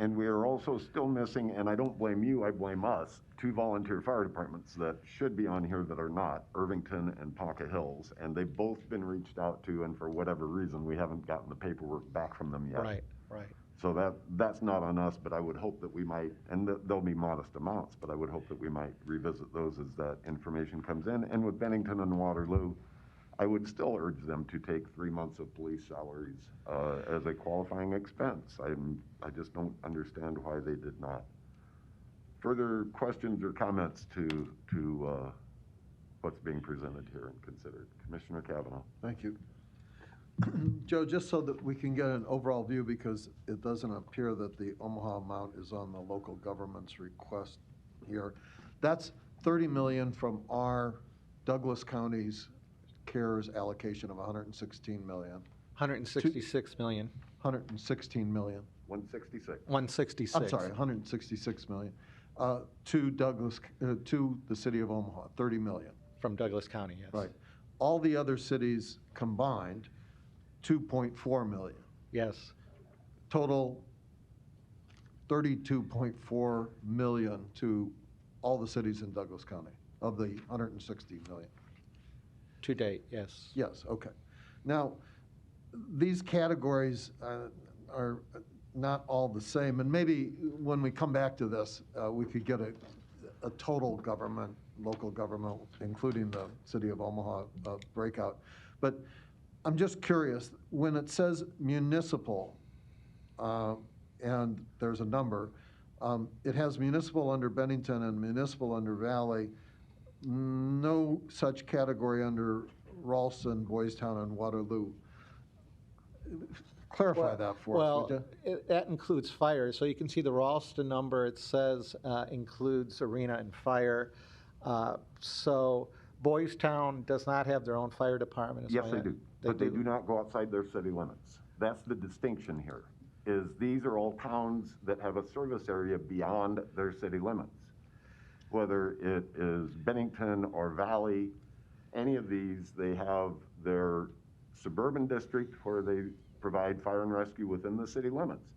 And we are also still missing, and I don't blame you, I blame us, 2 volunteer fire departments that should be on here that are not, Irvington and Ponca Hills. And they've both been reached out to, and for whatever reason, we haven't gotten the paperwork back from them yet. Right. So that's not on us, but I would hope that we might, and they'll be modest amounts, but I would hope that we might revisit those as that information comes in. And with Bennington and Waterloo, I would still urge them to take 3 months of police salaries as a qualifying expense. I just don't understand why they did not. Further questions or comments to what's being presented here and considered? Commissioner Kavanaugh. Thank you. Joe, just so that we can get an overall view, because it doesn't appear that the Omaha amount is on the local government's request here. That's 30 million from our Douglas County's CARES allocation of 116 million. 166 million. 116 million. 166. 166. I'm sorry, 166 million. To Douglas, to the city of Omaha, 30 million. From Douglas County, yes. Right. All the other cities combined, 2.4 million. Yes. Total 32.4 million to all the cities in Douglas County of the 160 million. To date, yes. Yes, okay. Now, these categories are not all the same, and maybe when we come back to this, we could get a total government, local government, including the city of Omaha breakout. But I'm just curious, when it says municipal, and there's a number, it has municipal under Bennington and municipal under Valley, no such category under Ralston, Boys Town, and Waterloo. Clarify that for us, would you? That includes fire. So you can see the Ralston number, it says includes arena and fire. So Boys Town does not have their own fire department. Yes, they do. But they do not go outside their city limits. That's the distinction here, is these are all towns that have a service area beyond their city limits. Whether it is Bennington or Valley, any of these, they have their suburban district where they provide fire and rescue within the city limits.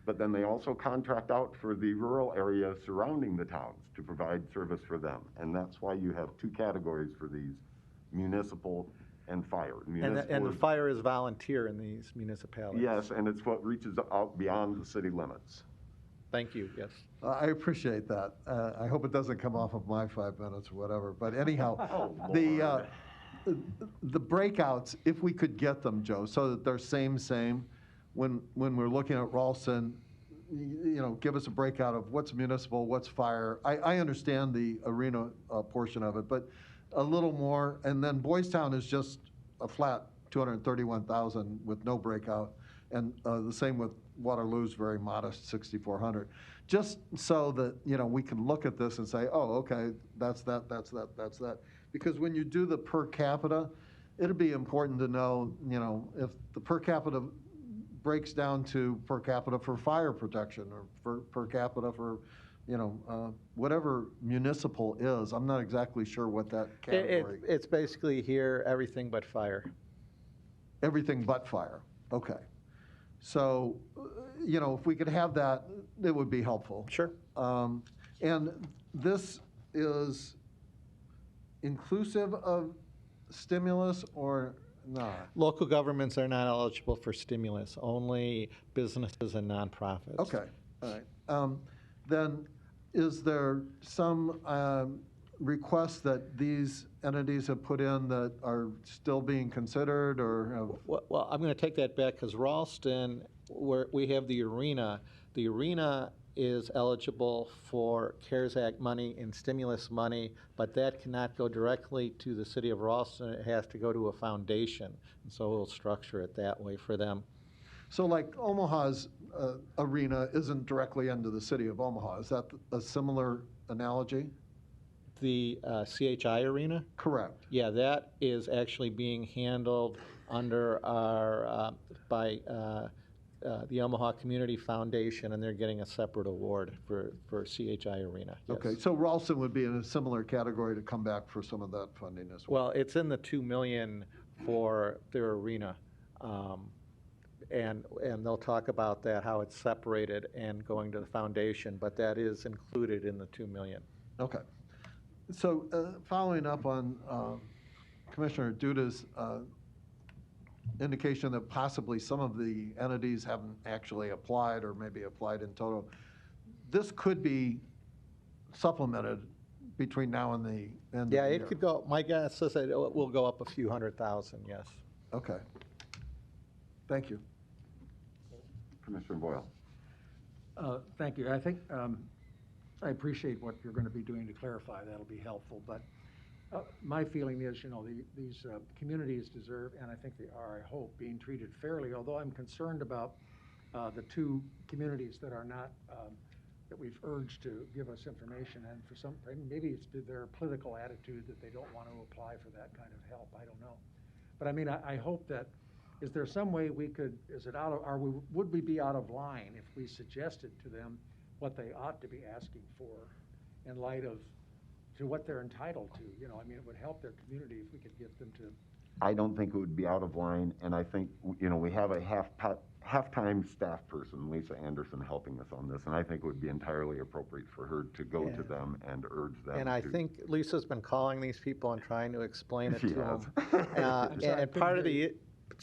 But then they also contract out for the rural area surrounding the towns to provide service for them. And that's why you have two categories for these, municipal and fire. And the fire is volunteer in these municipalities. Yes, and it's what reaches out beyond the city limits. Thank you, yes. I appreciate that. I hope it doesn't come off of my 5 minutes or whatever. But anyhow, the breakouts, if we could get them, Joe, so that they're same, when we're looking at Ralston, give us a breakout of what's municipal, what's fire. I understand the arena portion of it, but a little more. And then Boys Town is just a flat 231,000 with no breakout. And the same with Waterloo's very modest 6,400. Just so that, we can look at this and say, oh, okay, that's that, that's that, that's that. Because when you do the per capita, it'll be important to know, if the per capita breaks down to per capita for fire protection or for per capita for, whatever municipal is. I'm not exactly sure what that category. It's basically here, everything but fire. Everything but fire, okay. So, if we could have that, it would be helpful. Sure. And this is inclusive of stimulus or not? Local governments are not eligible for stimulus, only businesses and nonprofits. Okay, all right. Then is there some requests that these entities have put in that are still being considered or have? Well, I'm going to take that back because Ralston, where we have the arena is eligible for CARES Act money and stimulus money, but that cannot go directly to the city of Ralston. It has to go to a foundation, and so we'll structure it that way for them. So like Omaha's arena isn't directly into the city of Omaha. Is that a similar analogy? The CHI arena? Correct. Yeah, that is actually being handled under our, by the Omaha Community Foundation, and they're getting a separate award for CHI arena. Yes. Okay, so Ralston would be in a similar category to come back for some of that funding as well. Well, it's in the $2 million for their arena. And they'll talk about that, how it's separated and going to the foundation, but that is included in the $2 million. Okay. So following up on Commissioner Duda's indication that possibly some of the entities haven't actually applied or maybe applied in total, this could be supplemented between now and the end of Yeah, the it year? could go, my guess is that it will go up a few $100,000, yes. Okay. Thank you. Commissioner Boyle. Thank you. I think, I appreciate what you're going to be doing to clarify. That'll be helpful. But my feeling is, these communities deserve, and I think they are, I hope, being treated fairly, although I'm concerned about the two communities that are not, that we've urged to give us information, and for some, maybe it's their political attitude that they don't want to apply for that kind of help. I don't know. But I mean, I hope that, is there some way we could, would we be out of line if we suggested to them what they ought to be asking for in light of, to what they're entitled to? I mean, it would help their community if we could get them to. I don't think it would be out of line, and I think, we have a half-time staff person, Lisa Anderson, helping us on this, and I think it would be entirely appropriate for her to go to them and urge them And I think Lisa's been calling these people and trying to explain it She to has. them. And part of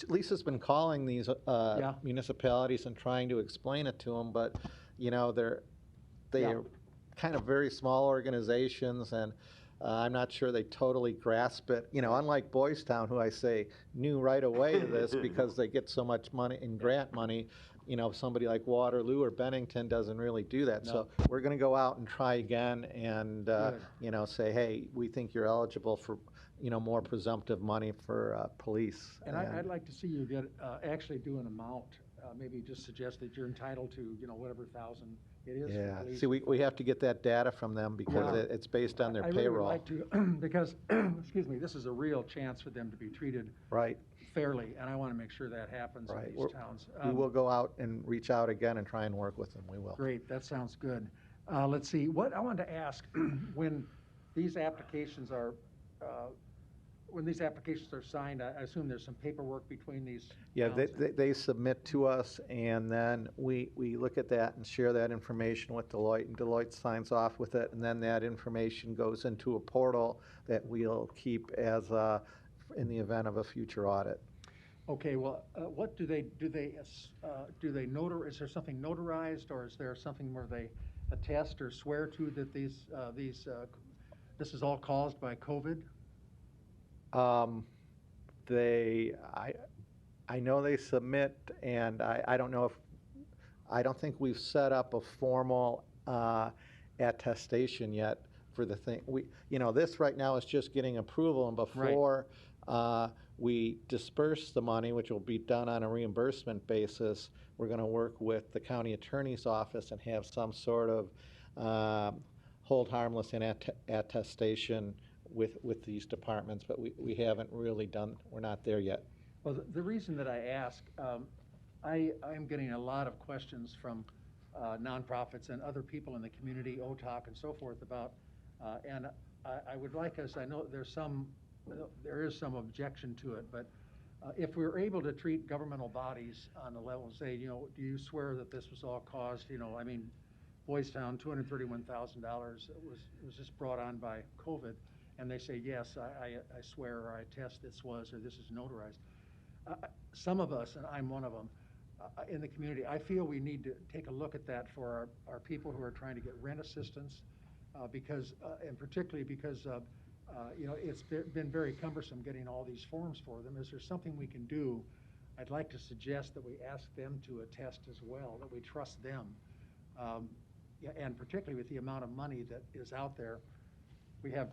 Lisa's been calling these Yeah. municipalities and trying to explain it to them, but, they're kind of very small organizations, and I'm not sure they totally grasp it. Unlike Boys Town, who I say knew right away to this because they get so much money in grant money. Somebody like Waterloo or Bennington doesn't really do that. No. So we're going to go out and try again and, say, hey, we think you're eligible for, more presumptive money for police. And I'd like to see you get, actually do an amount, maybe just suggest that you're entitled to, whatever thousand it is for Yeah, police. see, we have to get that data from them because it's based on their I really would payroll. like to, because, excuse me, this is a real chance for them to be treated Right, fairly, and I want to make sure that happens right. in these towns. We will go out and reach out again and try and work with them, we will. Great, that sounds good. Let's see, what I wanted to ask, when these applications are, signed, I assume there's some paperwork between these Yeah, towns? they submit to us, and then we look at that and share that information with Deloitte, and Deloitte signs off with it, and then that information goes into a portal that we'll keep as, in the event of a future audit. Okay, well, what do they notarize, is there something notarized, or is there something where they attest or swear to that this is all caused by COVID? I know they submit, and I don't know I don't think we've set up a formal attestation yet for the thing. This right now is just getting approval, and before we disperse the money, which will be done on a reimbursement basis, we're going to work with the county attorney's office and have some sort of hold harmless and attestation with these departments, but we haven't really done, we're not there yet. Well, the reason that I ask, I'm getting a lot of questions from nonprofits and other people in the community, OTOC and so forth about, and I would like us, I know there is some objection to it, but if we're able to treat governmental bodies on the level, say, do you swear that this was all caused, I mean, Boys Town, $231,000 was just brought on by COVID, and they say, yes, I swear or I attest this was, or this is notarized. Some of us, and I'm one of them, in the community, I feel we need to take a look at that for our people who are trying to get rent assistance, because, and particularly because, it's been very cumbersome getting all these forms for them. Is there something we can do? I'd like to suggest that we ask them to attest as well, that we trust them. And particularly with the amount of money that is out there. We have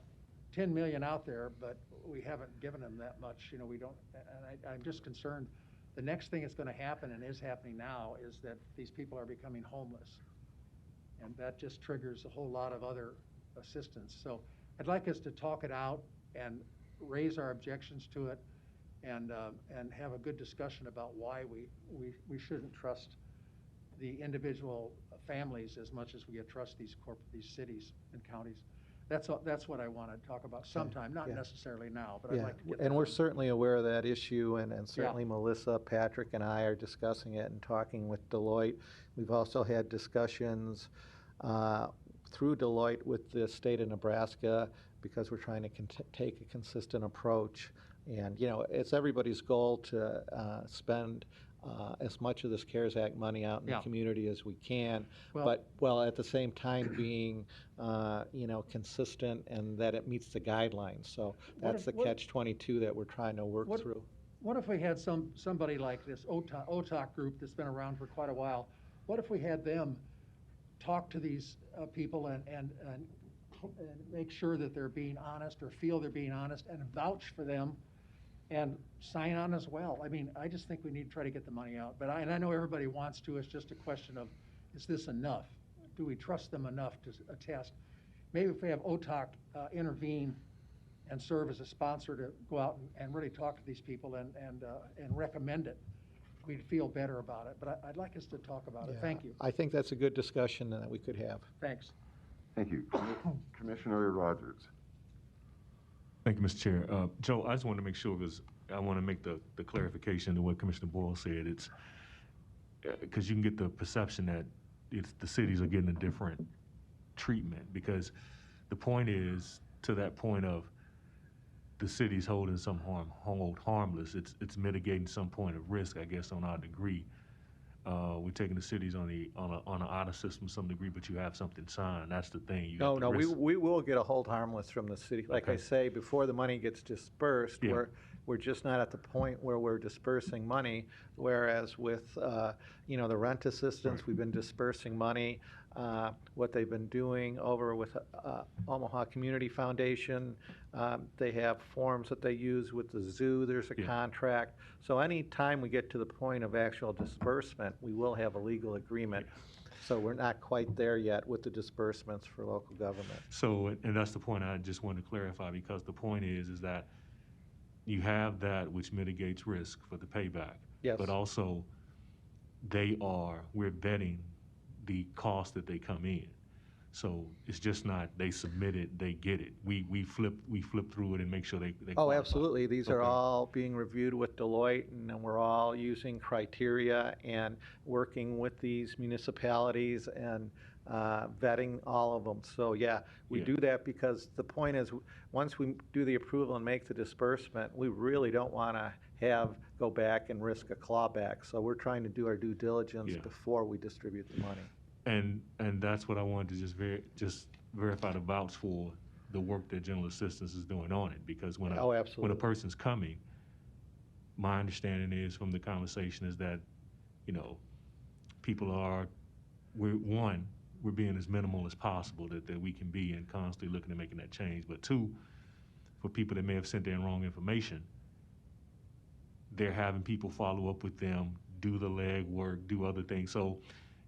10 million out there, but we haven't given them that much. We don't, and I'm just concerned. The next thing that's going to happen, and is happening now, is that these people are becoming homeless. And that just triggers a whole lot of other assistance. So I'd like us to talk it out and raise our objections to it, and have a good discussion about why we shouldn't trust the individual families as much as we trust these cities and counties. That's what I want to talk about sometime, not necessarily now, but I'd like to get and we're certainly aware of that issue, and certainly Melissa, Patrick, and I are discussing it and talking with Deloitte. We've also had discussions through Deloitte with the state of Nebraska, because we're trying to take a consistent approach. And, it's everybody's goal to spend as much of this CARES Act money out in the Yeah. community as we can, Well- but while at the same time being, consistent and that it meets the guidelines. So that's the catch-22 that we're trying to work what- through. What if we had somebody like this OTOC group that's been around for quite a while? What if we had them talk to these people and make sure that they're being honest or feel they're being honest and vouch for them and sign on as well? I mean, I just think we need to try to get the money out. But I know everybody wants to. It's just a question of, is this enough? Do we trust them enough to attest? Maybe if we have OTOC intervene and serve as a sponsor to go out and really talk to these people and recommend it, we'd feel better about it. But I'd like us to talk about it. Yeah, Thank you. I think that's a good discussion that we could have. Thanks. Thank you. Commissioner Rogers. Thank you, Mr. Chair. Joe, I just wanted to make sure, because I want to make the clarification to what Commissioner Boyle said. It's because you can get the perception that the cities are getting a different treatment, because the point is, to that point of the city's holding some hold harmless, it's mitigating some point of risk, I guess, on our degree. We're taking the cities on an honor system to some degree, but you have something signed. That's the thing. You got the risk. We will get a hold harmless from the city. Like I say, before the money gets dispersed, Yeah. we're just not at the point where we're dispersing money, whereas with, the rent assistance, we've been dispersing money. What they've been doing over with Omaha Community Foundation, they have forms that they use with the zoo. There's a contract. So anytime we get to the point of actual disbursement, we will have a legal agreement. So we're not quite there yet with the disbursements for local government. So, and that's the point I just wanted to clarify, because the point is that you have that which mitigates risk for the payback. Yes. But also, we're vetting the cost that they come in. So it's just not, they submit it, they get it. We flip through it and make sure they Oh, qualify. absolutely. These are Okay. all being reviewed with Deloitte, and then we're all using criteria and working with these municipalities and vetting all of them. So, yeah, we Yeah. do that because the point is, once we do the approval and make the disbursement, we really don't want to go back and risk a clawback. So we're trying to do our due diligence Yeah. before we distribute the money. And that's what I wanted to just verify to vouch for the work that general assistance is doing on it. Because when Oh, a absolutely. person's coming, my understanding is from the conversation is that, people we're being as minimal as possible that we can be, and constantly looking at making that change. But two, for people that may have sent in wrong information, they're having people follow up with them, do the leg work, do other things. So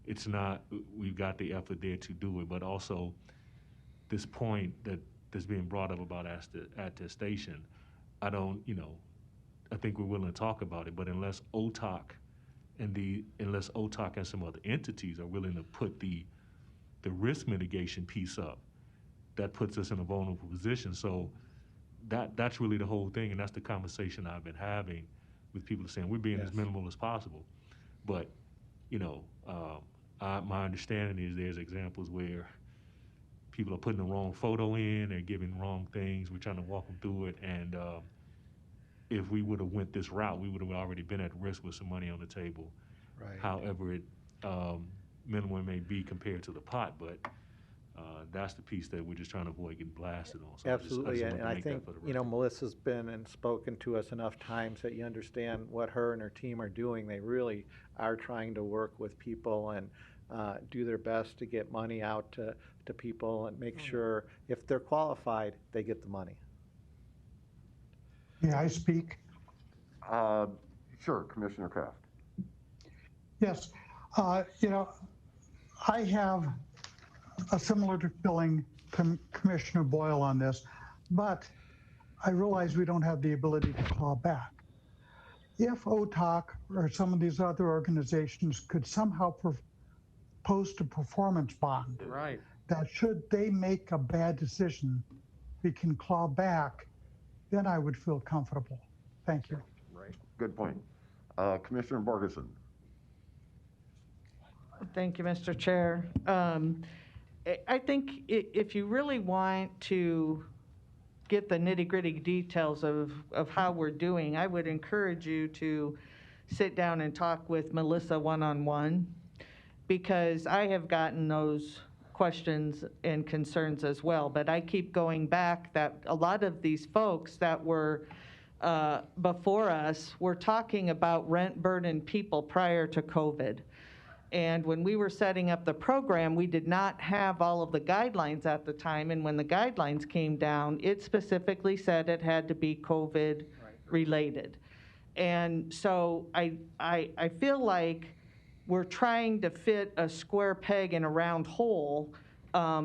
it's not, we've got the effort there to do it, but also this point that's being brought up about attestation, I think we're willing to talk about it, but unless OTOC and some other entities are willing to put the risk mitigation piece up, that puts us in a vulnerable position. So that's really the whole thing, and that's the conversation I've been having with people saying we're being as minimal as possible. But, my understanding is there's examples where people are putting the wrong photo in, they're giving wrong things, we're trying to walk them through it, and if we would have went this route, we would have already been at risk with some money on the table. Right. However it minimum may be compared to the pot, but that's the piece that we're just trying to avoid getting blasted on. So Absolutely, wanted and to I make that think, for the record. Melissa's been and spoken to us enough times that you understand what her and her team are doing. They really are trying to work with people and do their best to get money out to people and make sure if they're qualified, they get the money. May I speak? Sure, Commissioner Kraft. Yes. I have a similar feeling to Commissioner Boyle on this, but I realize we don't have the ability to claw back. If OTOC or some of these other organizations could somehow post a performance bond, Right. that should they make a bad decision, we can claw back, then I would feel comfortable. Thank you. Right. Good point. Commissioner Borgeson. Thank you, Mr. Chair. I think if you really want to get the nitty-gritty details of how we're doing, I would encourage you to sit down and talk with Melissa one-on-one, because I have gotten those questions and concerns as well. But I keep going back that a lot of these folks that were before us were talking about rent burdened people prior to COVID. And when we were setting up the program, we did not have all of the guidelines at the time. And when the guidelines came down, it specifically said it had to be COVID related. And so I feel like we're trying to fit a square peg in a round hole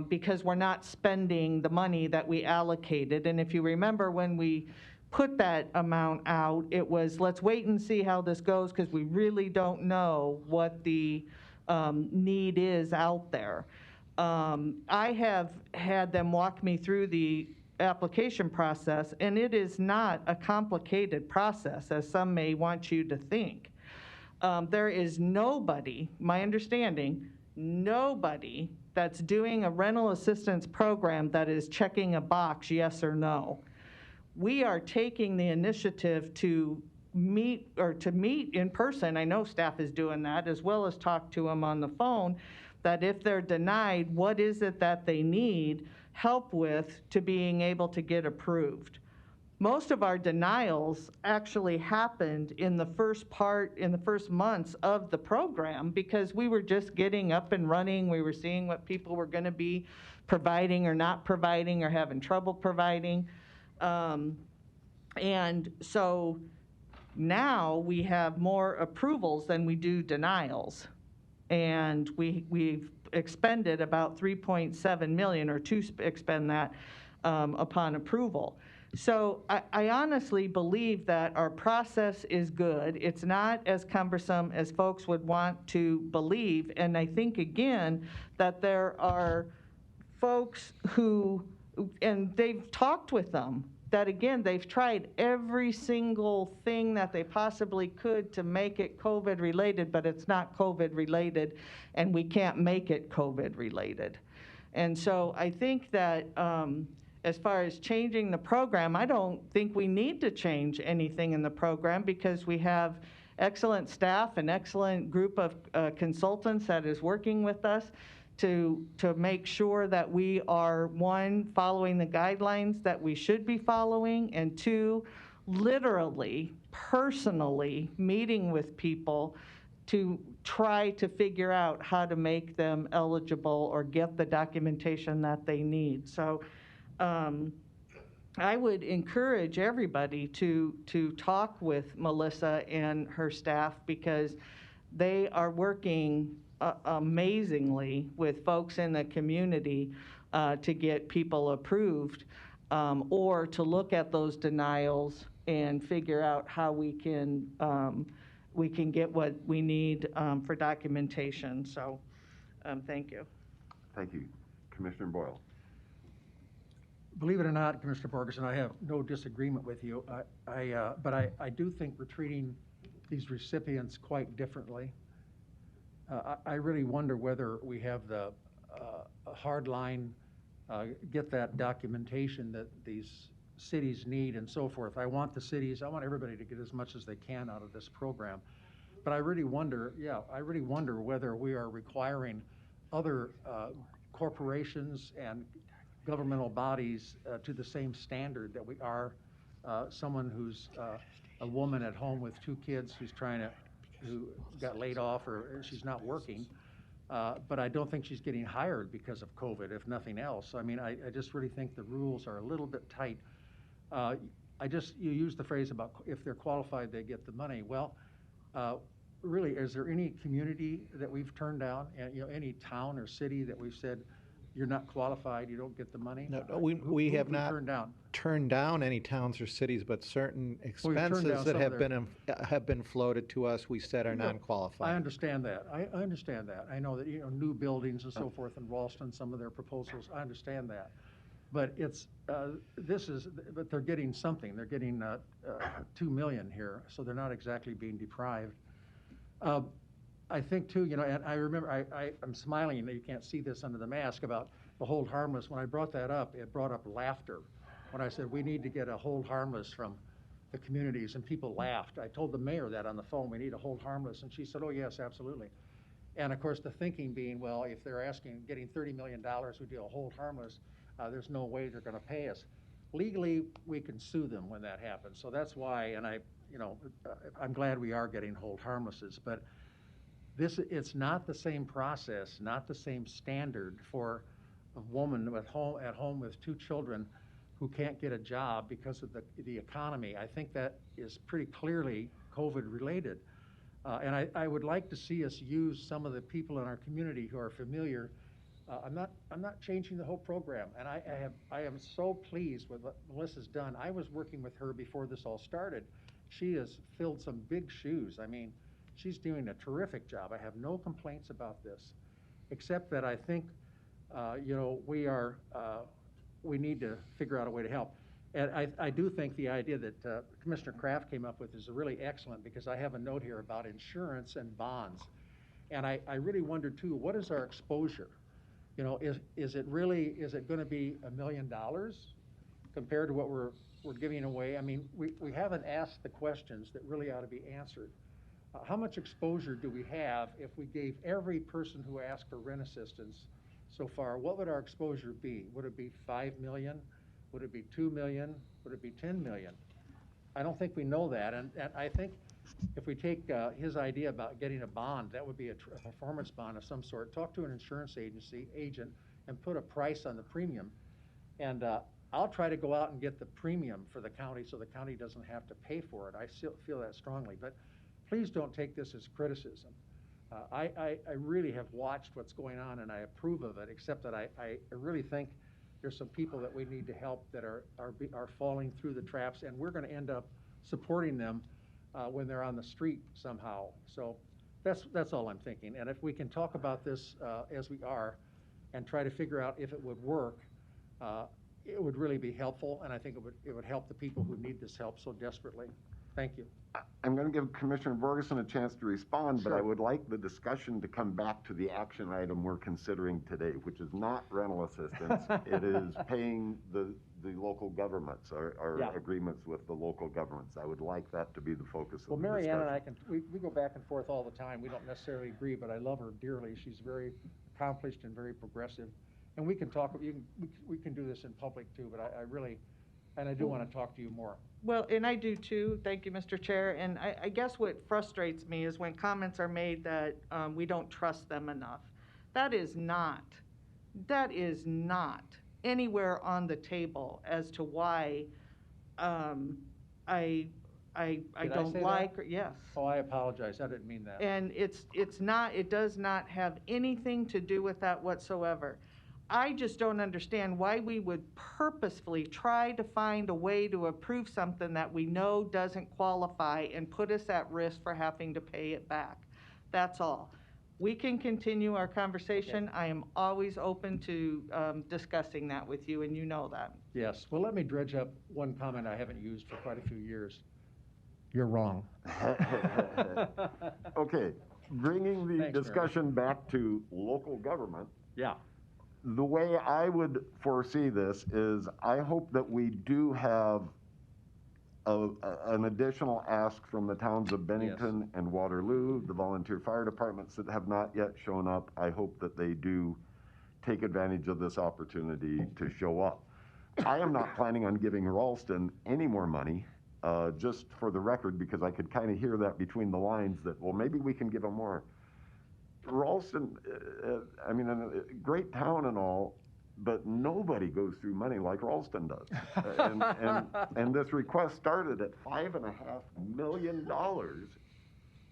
because we're not spending the money that we allocated. And if you remember when we put that amount out, it was, let's wait and see how this goes because we really don't know what the need is out there. I have had them walk me through the application process, and it is not a complicated process, as some may want you to think. There is nobody, my understanding, nobody that's doing a rental assistance program that is checking a box, yes or no. We are taking the initiative to meet in person. I know staff is doing that, as well as talk to them on the phone, that if they're denied, what is it that they need help with to being able to get approved. Most of our denials actually happened in the first months of the program because we were just getting up and running. We were seeing what people were going to be providing or not providing or having trouble providing. And so now we have more approvals than we do denials. And we've expended about 3.7 million or to expend that upon approval. So I honestly believe that our process is good. It's not as cumbersome as folks would want to believe. And I think, again, that there are folks who, and they've talked with them, that again, they've tried every single thing that they possibly could to make it COVID related, but it's not COVID related, and we can't make it COVID related. And so I think that as far as changing the program, I don't think we need to change anything in the program because we have excellent staff, an excellent group of consultants that is working with us to make sure that we are, one, following the guidelines that we should be following, and two, literally, personally meeting with people to try to figure out how to make them eligible or get the documentation that they need. So I would encourage everybody to talk with Melissa and her staff because they are working amazingly with folks in the community to get people approved or to look at those denials and figure out how we can get what we need for documentation. So thank you. Thank you. Commissioner Boyle. Believe it or not, Commissioner Borgeson, I have no disagreement with you. But I do think we're treating these recipients quite differently. I really wonder whether we have the hard line, get that documentation that these cities need and so forth. I want everybody to get as much as they can out of this program. But I really wonder whether we are requiring other corporations and governmental bodies to the same standard that we are someone who's a woman at home with 2 kids who got laid off or she's not working, but I don't think she's getting hired because of COVID, if nothing else. I mean, I just really think the rules are a little bit tight. You used the phrase about if they're qualified, they get the money. Well, really, is there any community that we've turned down, any town or city that we've said, you're not qualified, you don't get the money? No, we have not turned down any towns or cities, but certain expenses that have been floated to us, we said are non-qualified. I understand that. I understand that. I know that new buildings and so forth in Ralston, some of their proposals, I understand that. But but they're getting something. They're getting 2 million here, so they're not exactly being deprived. I think too, and I remember, I'm smiling, you can't see this under the mask, about the hold harmless. When I brought that up, it brought up laughter. When I said we need to get a hold harmless from the communities, and people laughed. I told the mayor that on the phone, we need to hold harmless, and she said, oh, yes, absolutely. And of course, the thinking being, well, if they're getting $30 million, we do a hold harmless, there's no way they're gonna pay us. Legally, we can sue them when that happens, so that's why, and I'm glad we are getting hold harmlesses, but it's not the same process, not the same standard for a woman at home with 2 children who can't get a job because of the economy. I think that is pretty clearly COVID related. And I would like to see us use some of the people in our community who are familiar. I'm not changing the whole program, and I am so pleased with what Melissa's done. I was working with her before this all started. She has filled some big shoes. I mean, she's doing a terrific job. I have no complaints about this, except that I think, we need to figure out a way to help. And I do think the idea that Commissioner Kraft came up with is really excellent, because I have a note here about insurance and bonds. And I really wonder too, what is our exposure? Is it going to be $1 million compared to what we're giving away? I mean, we haven't asked the questions that really ought to be answered. How much exposure do we have if we gave every person who asked for rent assistance so far? What would our exposure be? Would it be 5 million? Would it be 2 million? Would it be 10 million? I don't think we know that, and I think if we take his idea about getting a bond, that would be a performance bond of some sort. Talk to an insurance agent and put a price on the premium. And I'll try to go out and get the premium for the county so the county doesn't have to pay for it. I still feel that strongly, but please don't take this as criticism. I really have watched what's going on, and I approve of it, except that I really think there's some people that we need to help that are falling through the traps, and we're going to end up supporting them when they're on the street somehow. So that's all I'm thinking. And if we can talk about this as we are and try to figure out if it would work, it would really be helpful, and I think it would help the people who need this help so desperately. Thank you. I'm going to give Commissioner Borgeson a chance to respond, but Sure. I would like the discussion to come back to the action item we're considering today, which is not rental assistance. It is paying the local governments, our Yeah. agreements with the local governments. I would like that to be the focus of Well, the Mary discussion. Ann and I we go back and forth all the time. We don't necessarily agree, but I love her dearly. She's very accomplished and very progressive. And we can talk, we can do this in public too, but I do want to talk to you more. Well, and I do too, thank you, Mr. Chair, and I guess what frustrates me is when comments are made that we don't trust them enough. That is not anywhere on the table as to why I don't like, yes. Oh, I apologize, I didn't mean that. And it does not have anything to do with that whatsoever. I just don't understand why we would purposefully try to find a way to approve something that we know doesn't qualify and put us at risk for having to pay it back. That's all. We can continue our conversation. Okay. I am always open to discussing that with you, and you know that. Yes. Well, let me dredge up one comment I haven't used for quite a few years. You're wrong. Okay, bringing the discussion back to local government. Yeah. The way I would foresee this is I hope that we do have an additional ask from the towns of Bennington and Waterloo, the volunteer fire departments that have not yet shown up. I hope that they do take advantage of this opportunity to show up. I am not planning on giving Ralston any more money, just for the record, because I could kind of hear that between the lines that, well, maybe we can give them more. Ralston, I mean, a great town and all, but nobody goes through money like Ralston does. And this request started at $5.5 million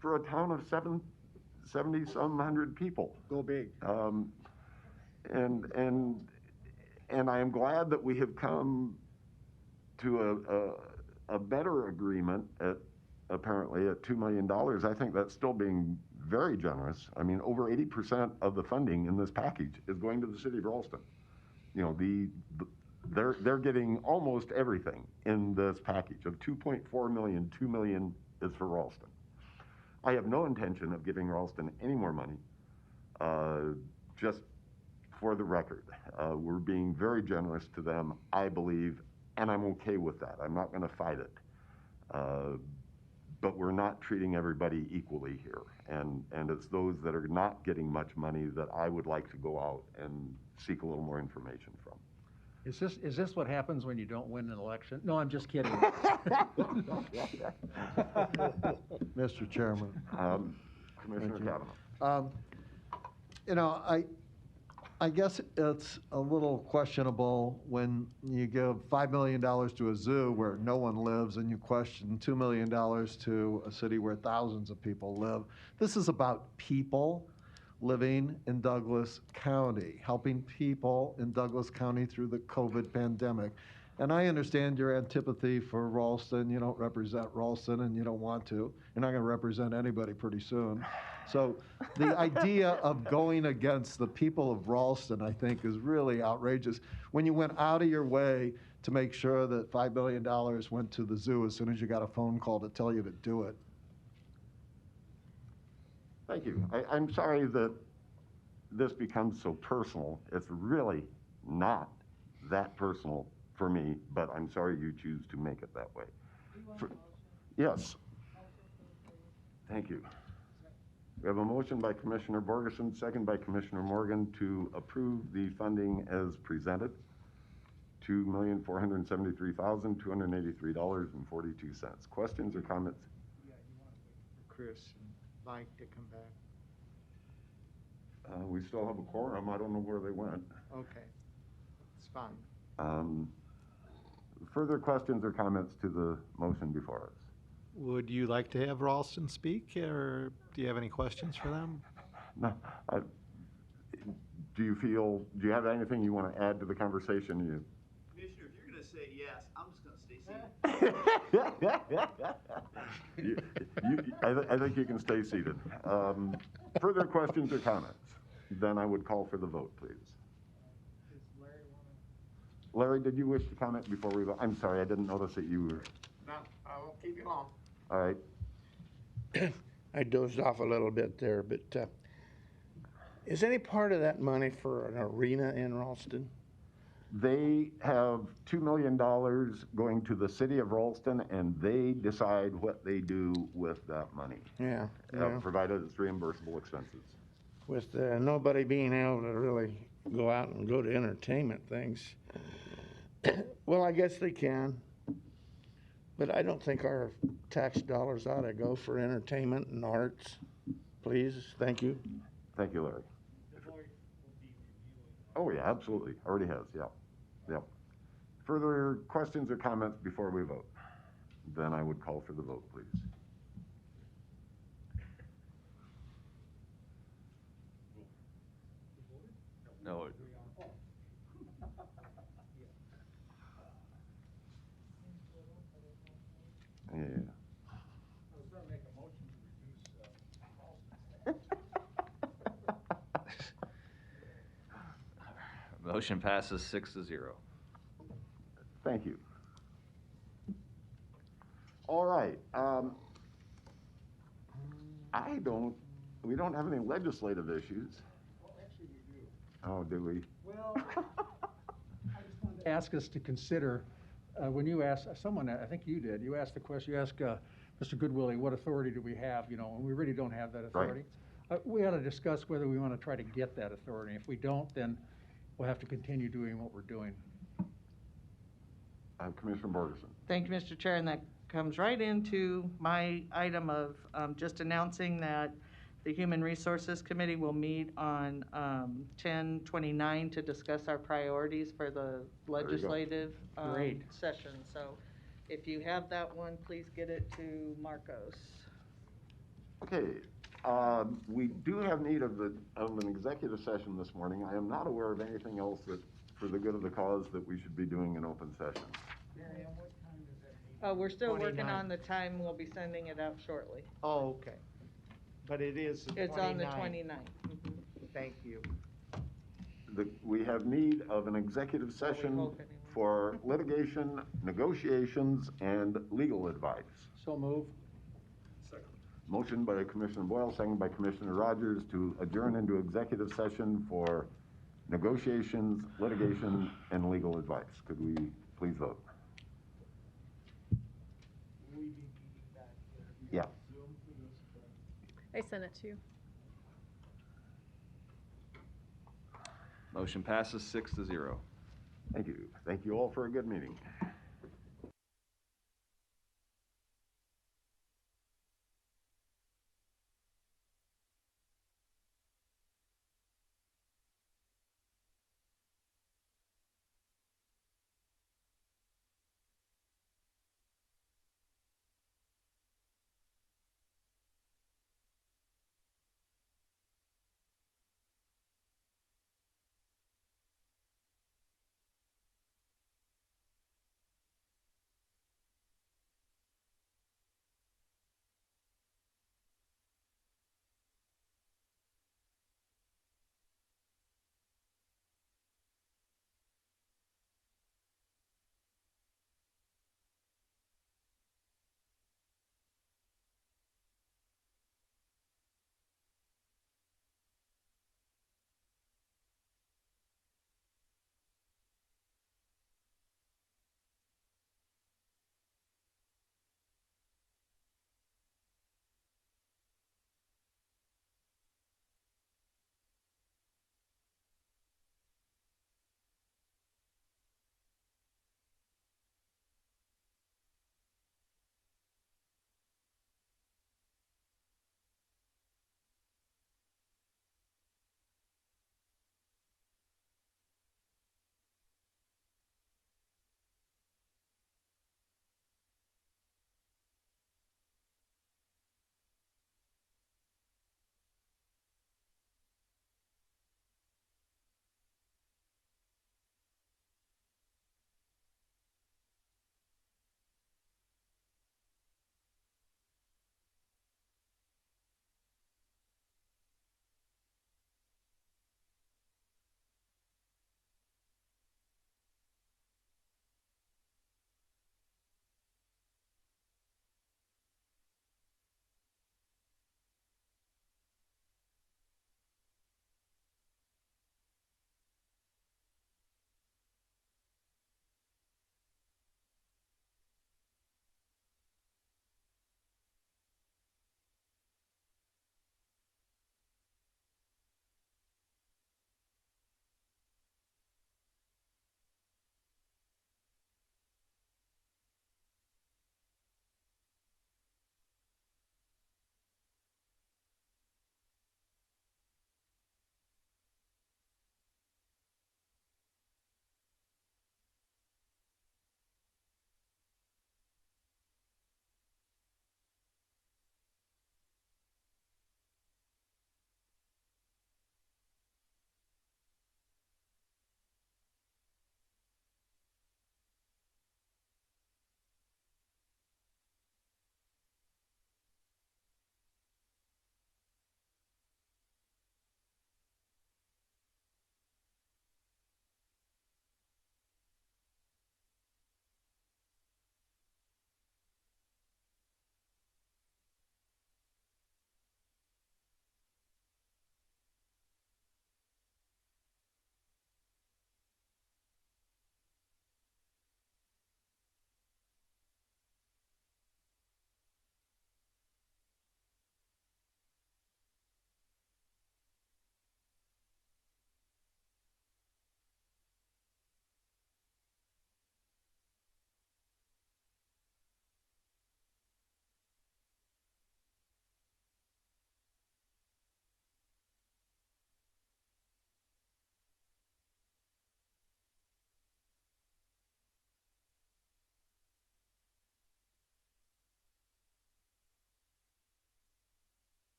for a town of 70-some hundred people. Go big. And I am glad that we have come to a better agreement apparently at $2 million. I think that's still being very generous. I mean, over 80% of the funding in this package is going to the city of Ralston. You know, they're getting almost everything in this package of $2.4 million. $2 million is for Ralston. I have no intention of giving Ralston any more money. Just for the record, we're being very generous to them, I believe, and I'm okay with that. I'm not going to fight it. But we're not treating everybody equally here. And it's those that are not getting much money that I would like to go out and seek a little more information from. Is this what happens when you don't win an election? No, I'm just kidding. Mr. Chairman. Commissioner Thank you. Kavanaugh. You know, I guess it's a little questionable when you give $5 million to a zoo where no one lives and you question $2 million to a city where thousands of people live. This is about people living in Douglas County, helping people in Douglas County through the COVID pandemic. And I understand your antipathy for Ralston. You don't represent Ralston and you don't want to. You're not going to represent anybody pretty soon. So the idea of going against the people of Ralston, I think, is really outrageous. When you went out of your way to make sure that $5 million went to the zoo as soon as you got a phone call to tell you to do it. Thank you. I'm sorry that this becomes so personal. It's really not that personal for me, but I'm sorry you choose to make it that way. Yes. Thank you. We have a motion by Commissioner Borgeson, second by Commissioner Morgan to approve the funding as presented, $2,473,283.42. Questions or comments? Yeah, you want to wait for Chris and Mike to come back? We still have a quorum. I don't know where they went. Okay, it's fine. Further questions or comments to the motion before us? Would you like to have Ralston speak, or do you have any questions for them? No. Do you have anything you want to add to the conversation? Commissioner, if you're going to say yes, I'm just going to stay seated. I think you can stay seated. Further questions or comments? Then I would call for the vote, please. Larry, did you wish to comment before we vote? I'm sorry, I didn't notice that you were. No, I won't keep you long. All right. I dozed off a little bit there, but is any part of that money for an arena in Ralston? They have $2 million going to the city of Ralston, and they decide what they do with that money. Yeah. Provided it's reimbursable expenses. With nobody being able to really go out and go to entertainment things. Well, I guess they can. But I don't think our tax dollars ought to go for entertainment and arts. Please, thank you. Thank you, Larry. Oh, yeah, absolutely. Already has, yeah. Yep. Further questions or comments before we vote? Then I would call for the vote, please. No. Yeah. I was going to make a motion to reduce Motion passes 6-0. Thank you. All right. We don't have any legislative issues. Well, actually, we do. Oh, do we? Well, I just wanted to ask us to consider, when you asked, someone, I think you did, you asked the question, you asked Mr. Goodwillie, what authority do we have, and we really don't have that authority. Right. We ought to discuss whether we want to try to get that authority. If we don't, then we'll have to continue doing what we're doing. Commissioner Borgeson. Thank you, Mr. Chair, and that comes right into my item of just announcing that the Human Resources Committee will meet on 10/29 to discuss our priorities for the legislative session. So if you have that one, please get it to Marcos. Okay. We do have need of an executive session this morning. I am not aware of anything else that, for the good of the cause, that we should be doing in open session. Miriam, what time does that meet? We're still working 29. on the time. We'll be sending it out shortly. Oh, okay. But it is the 29th. It's on the 29th. Mm-hmm. Thank you. We have need of an executive session for litigation, negotiations, and legal advice. So move. Motion by Commissioner Boyle, second by Commissioner Rogers to adjourn into executive session for negotiations, litigation, and legal advice. Could we please vote? Will we be Yeah. I sent it to you. Motion passes 6-0. Thank you. Thank you all for a good meeting.